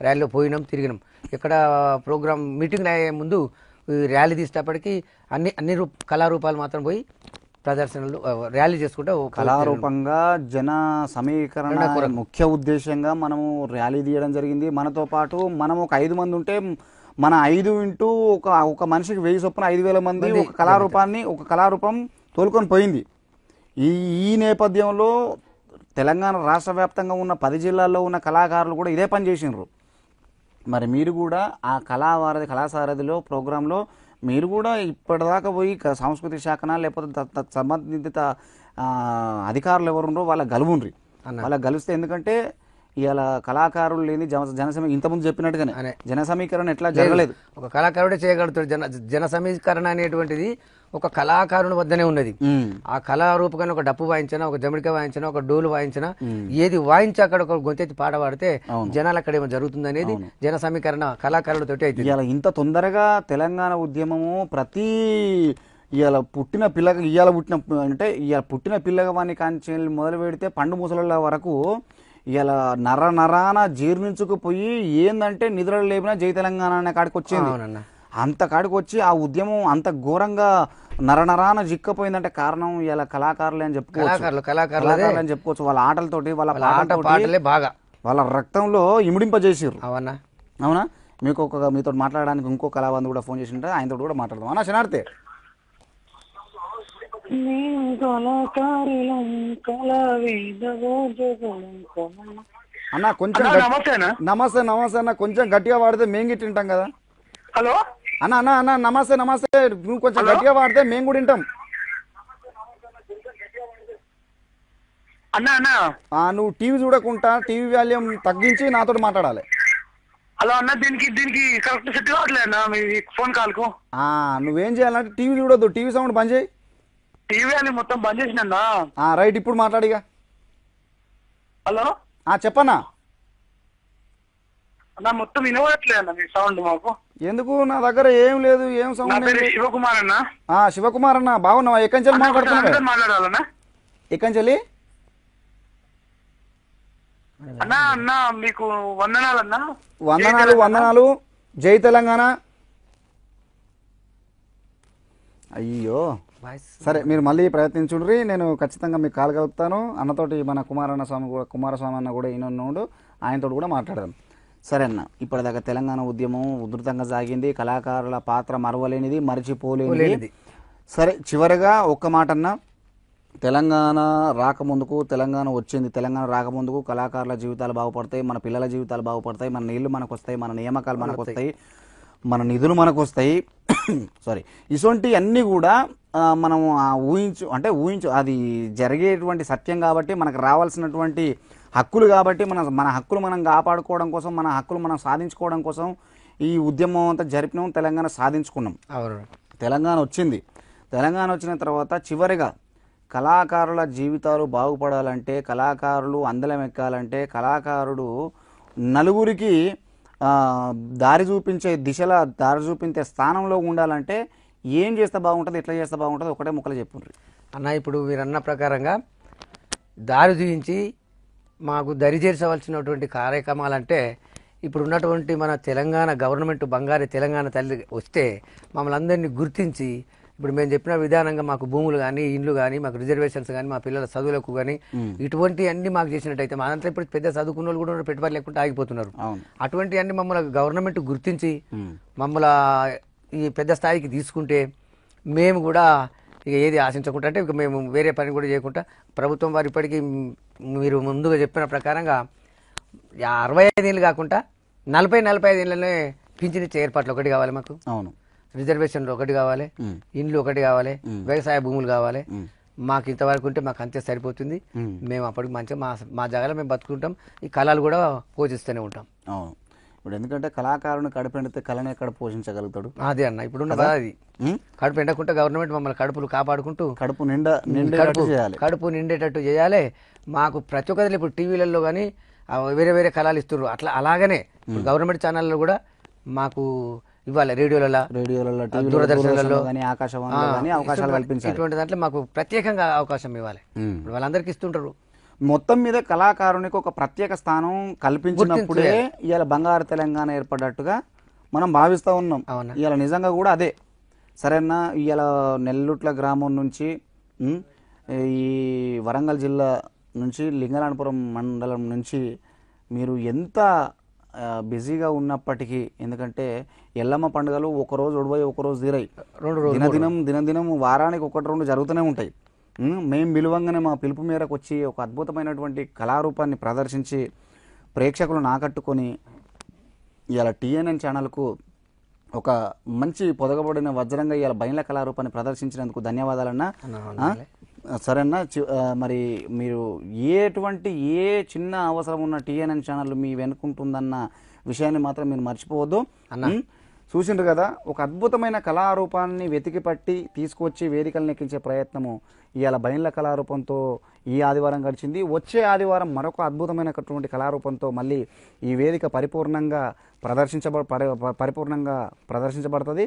ర్యాలీలో పోయినాం, తిరిగినాం. ఇక్కడ ప్రోగ్రామ్ మీటింగ్ అయ్యే ముందు ర్యాలీ తీసేటప్పటికి అన్ని కళారూపాలు మాత్రం పోయి ప్రదర్శనలు ర్యాలీ చేసుకుంటే కళారూపంగా జన సమీకరణ ముఖ్య ఉద్దేశంగా మనము ర్యాలీ తీయడం జరిగింది. మనతో పాటు మనం ఒక 5 మంది ఉంటే మన 5 ఇంటూ ఒక మనిషికి 1000 చొప్పున 5000 మంది ఒక కళారూపం తోలుకొని పోయింది. ఈ నేపథ్యంలో తెలంగాణ రాష్ట్ర వ్యాప్తంగా ఉన్న 10 జిల్లాల్లో ఉన్న కళాకారులు కూడా ఇదే పని చేసినారు. మరి మీరు కూడా ఆ కళాసారథిలో ప్రోగ్రాంలో మీరు కూడా ఇప్పటిదాకా పోయి సాంస్కృతిక శాఖన లేకపోతే సంబంధిత అధికారులు ఎవరుండో వాళ్ళ గలువుండ్రి. వాళ్ళ గలిస్తే ఎందుకంటే ఇలా కళాకారులు లేని ఇంతకుముందు చెప్పినట్టుగానే జన సమీకరణ ఎట్లా జరగలేదు. ఒక కళాకారుడే చేయగలుగుతాడు. జన సమీకరణ అనేటువంటిది ఒక కళాకారుని వద్దనే ఉన్నది. ఆ కళారూపకాన్ని ఒక డప్పు వాయించినా, ఒక జమిడిక వాయించినా, ఒక డోలు వాయించినా, ఏది వాయించి అక్కడ ఒక గొంతెత్తి పాట పాడితే జనాలు అక్కడ ఏమో జరుగుతుంది అనేది జన సమీకరణ కళాకారులతోటి అయితే. ఇలా ఇంత తొందరగా తెలంగాణ ఉద్యమము ప్రతి ఇవాళ పుట్టిన పిల్లగవాన్ని కాంచి మొదలు పెడితే పండు ముసల వరకు ఇలా నరాన జీర్ణించుకుపోయి ఏందంటే నిద్రలు లేపినా జై తెలంగాణ అనే కాడికి వచ్చింది. అంత కాడికి వచ్చి ఆ ఉద్యమం అంత ఘోరంగా నరనరాన జిక్కపోయిందంటే కారణం ఇలా కళాకారులే అని చెప్పుకోవచ్చు. వాళ్ళ ఆటలతోటి వాళ్ళ పాటలే బాగా వాళ్ళ రక్తంలో ఇమిడింపజేసారు. అవునా? మీతో మాట్లాడడానికి ఇంకో కళావంతుడు కూడా ఫోన్ చేసి ఉంటే ఆయనతో కూడా మాట్లాడదాం. అన్నా శనార్థి అన్న కొంచెం నమస్తే అన్న, కొంచెం గట్టిగా వాడితే మేము గిట్టి వింటాం కదా. హలో అన్న నమస్తే. నువ్వు కొంచెం గట్టిగా వాడితే మేము కూడా వింటాం. నువ్వు టీవీ చూడకుండా టీవీ వాల్యూమ్ తగ్గించి నాతో మాట్లాడాలి. హలో అన్న, దీనికి కరెక్ట్ సెట్ కావట్లేదు అన్న మీ ఫోన్ కాల్ కు. నువ్వేం చేయాలంటే టీవీ చూడొద్దు, టీవీ సౌండ్ బంద్ చేయి. టీవీ అని మొత్తం బంద్ చేసినా. రైట్, ఇప్పుడు మాట్లాడిగా. హలో చెప్పన్నా. అన్న మొత్తం వినవట్లేదు అన్న మీ సౌండ్ మాకు. ఎందుకు? నా దగ్గర ఏం లేదు. ఏం సౌండ్? శివకుమార్ అన్న. శివకుమార్ అన్న, బాగున్నావా? ఎక్కంచెల్లి మాట్లాడాలన్నా? ఎక్కంచెల్లి అన్న మీకు వందనాలన్నా. వందనాలు. జై తెలంగాణ. అయ్యో సరే, మీరు మళ్ళీ ప్రయత్నించుండ్రి. నేను ఖచ్చితంగా మీకు కాల్ కలుపుతాను. అన్నతోటి మన కుమారస్వామి అన్న కూడా ఈయనోడు, ఆయనతో కూడా మాట్లాడదాం. సరే అన్న, ఇప్పటిదాకా తెలంగాణ ఉద్యమం ఉధృతంగా సాగింది. కళాకారుల పాత్ర మరవలేనిది, మరిచిపోలేనిది. సరే, చివరిగా ఒక్క మాట అన్న, తెలంగాణ రాకముందుకు, తెలంగాణ వచ్చింది, తెలంగాణ రాకముందుకు కళాకారుల జీవితాలు బాగుపడతాయి, మన పిల్లల జీవితాలు బాగుపడతాయి, మన నీళ్లు మనకు వస్తాయి, మన నియామకాలు మనకు వస్తాయి, మన నిధులు మనకు వస్తాయి. సారీ, ఇటువంటి అన్నీ కూడా మనం ఊహించు అది జరిగేటువంటి సత్యం కాబట్టి, మనకు రావాల్సినటువంటి హక్కులు కాబట్టి, మన హక్కులు మనం కాపాడుకోవడం కోసం, మన హక్కులు మనం సాధించుకోవడం కోసం ఈ ఉద్యమం అంతా జరిపినాం. తెలంగాణ సాధించుకున్నాం. తెలంగాణ వచ్చింది. తెలంగాణ వచ్చిన తర్వాత చివరిగా కళాకారుల జీవితాలు బాగుపడాలంటే, కళాకారులు అందలం ఎక్కాలంటే, కళాకారుడు నలుగురికి దారి చూపించే దిశలా దారి చూపించే స్థానంలో ఉండాలంటే ఏం చేస్తే బాగుంటుంది, ఎట్లా చేస్తే బాగుంటుంది, ఒకటే ముక్కలు చెప్పుండ్రి అన్న. ఇప్పుడు మీరు అన్న ప్రకారంగా దారి చూపించి మాకు దరి చేర్చవలసినటువంటి కార్యక్రమాలంటే ఇప్పుడు ఉన్నటువంటి మన తెలంగాణ గవర్నమెంట్ బంగారు తెలంగాణ తల్లి వస్తే మమ్మల్ని అందరినీ గుర్తించి ఇప్పుడు మేము చెప్పిన విధానంగా మాకు భూములు కానీ ఇండ్లు కానీ మాకు రిజర్వేషన్స్ కానీ మా పిల్లల చదువులకు కానీ ఇటువంటి అన్ని మాకు చేసినట్టయితే మా దాంట్లో ఇప్పుడు పెద్ద చదువుకున్న వాళ్ళు కూడా పెట్టుబడి లేకుండా ఆగిపోతున్నారు. అటువంటి అన్ని మమ్మల్ని గవర్నమెంట్ గుర్తించి మమ్మల్ని ఈ పెద్ద స్థాయికి తీసుకుంటే మేము కూడా ఇక ఏది ఆశించకుండా అంటే ఇక మేము వేరే పని కూడా చేయకుండా ప్రభుత్వం వారు ఇప్పటికీ మీరు ముందుగా చెప్పిన ప్రకారంగా 65 ఏళ్ళు కాకుండా 40-45 ఏళ్ళనే పింఛన్ ఇచ్చే ఏర్పాట్లు ఒకటి కావాలి మాకు. అవును, రిజర్వేషన్లు ఒకటి కావాలి, ఇండ్లు ఒకటి కావాలి, వ్యవసాయ భూములు కావాలి. మాకు ఇంతవరకు ఉంటే మాకు అంతే సరిపోతుంది. మేము అప్పటికి మంచిగా మా జాగాలో మేము బతుకుంటాం, ఈ కళలు కూడా పోషిస్తూనే ఉంటాం. అవును, ఇప్పుడు ఎందుకంటే కళాకారుని కడుపు ఎండితే కళని ఎక్కడ పోషించగలుగుతాడు? అదే అన్న ఇప్పుడున్న బాధ అది. కడుపు ఎండకుండా గవర్నమెంట్ మమ్మల్ని కడుపులు కాపాడుకుంటూ కడుపు నిండేటట్టు చేయాలి. మాకు ప్రతి ఒక్కరు ఇప్పుడు టీవీలలో కానీ వేరే వేరే కళలు ఇస్తున్నారు. అలాగనే ఇప్పుడు గవర్నమెంట్ ఛానల్లో కూడా మాకు ఇవ్వాలి, రేడియోలలో దూరదర్శన్లలో అవకాశాలు కల్పించాలి. ఇటువంటి దాంట్లో మాకు ప్రత్యేకంగా అవకాశం ఇవ్వాలి. వాళ్ళందరికీ ఇస్తుంటారు. మొత్తం మీద కళాకారునికి ఒక ప్రత్యేక స్థానం కల్పించినప్పుడే ఇవాళ బంగారు తెలంగాణ ఏర్పడ్డట్టుగా మనం భావిస్తూ ఉన్నాం. ఇవాళ నిజంగా కూడా అదే సరేనా. ఇవాళ నెల్లుట్ల గ్రామం నుంచి ఈ వరంగల్ జిల్లా నుంచి లింగరాణపురం మండలం నుంచి మీరు ఎంత బిజీగా ఉన్నప్పటికీ, ఎందుకంటే ఎల్లమ్మ పండుగలు ఒకరోజు ఒడిపోయి ఒకరోజు తీరాయి, దినదినం వారానికి 1-2 జరుగుతూనే ఉంటాయి. మేము విలువంగానే మా పిలుపు మేరకు వచ్చి ఒక అద్భుతమైనటువంటి కళారూపాన్ని ప్రదర్శించి ప్రేక్షకులను ఆకట్టుకొని ఇవాళ టీఎన్ఎన్ ఛానల్కు ఒక మంచి పొదగబడిన వజ్రంగా ఇవాళ బయళ్ళ కళారూపాన్ని ప్రదర్శించినందుకు ధన్యవాదాలన్నా. సరేనా, మరి మీరు ఏ చిన్న అవసరం ఉన్న టీఎన్ఎన్ ఛానల్ మీ వెనుకుంటుందన్న విషయాన్ని మాత్రం మీరు మర్చిపోవద్దు. చూసిండ్రు కదా, ఒక అద్భుతమైన కళారూపాన్ని వెతికి పట్టి తీసుకొచ్చి వేదికలను ఎక్కించే ప్రయత్నము ఇవాళ బయళ్ళ కళారూపంతో ఈ ఆదివారం గడిచింది. వచ్చే ఆదివారం మరొక అద్భుతమైనటువంటి కళారూపంతో మళ్ళీ ఈ వేదిక పరిపూర్ణంగా ప్రదర్శించబడుతుంది.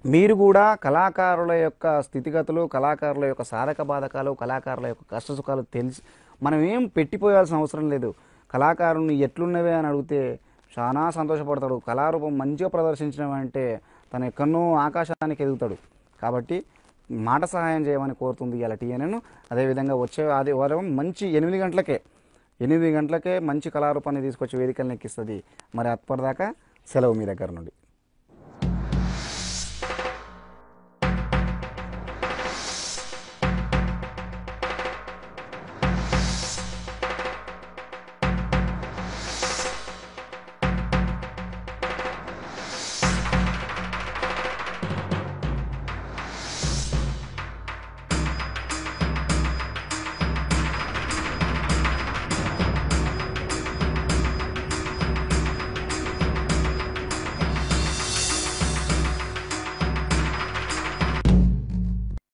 మీరు కూడా కళాకారుల యొక్క స్థితిగతులు, కళాకారుల యొక్క సాధక బాధకాలు, కళాకారుల యొక్క కష్టసుఖాలు తెలిసి మనం ఏం పెట్టిపోయాల్సిన అవసరం లేదు. కళాకారుని ఎట్లున్నవే అని అడిగితే చాలా సంతోషపడతాడు. కళారూపం మంచిగా ప్రదర్శించడం తను ఎక్కడనో ఆకాశానికి ఎదుగుతాడు. కాబట్టి మాట సహాయం చేయమని కోరుతుంది ఇవాళ టీఎన్ఎన్. అదేవిధంగా వచ్చే ఆదివారం మంచి 8 గంటలకే మంచి కళారూపాన్ని తీసుకొచ్చి వేదికలను ఎక్కిస్తుంది. మరి అప్పటిదాకా సెలవు మీ దగ్గర నుండి.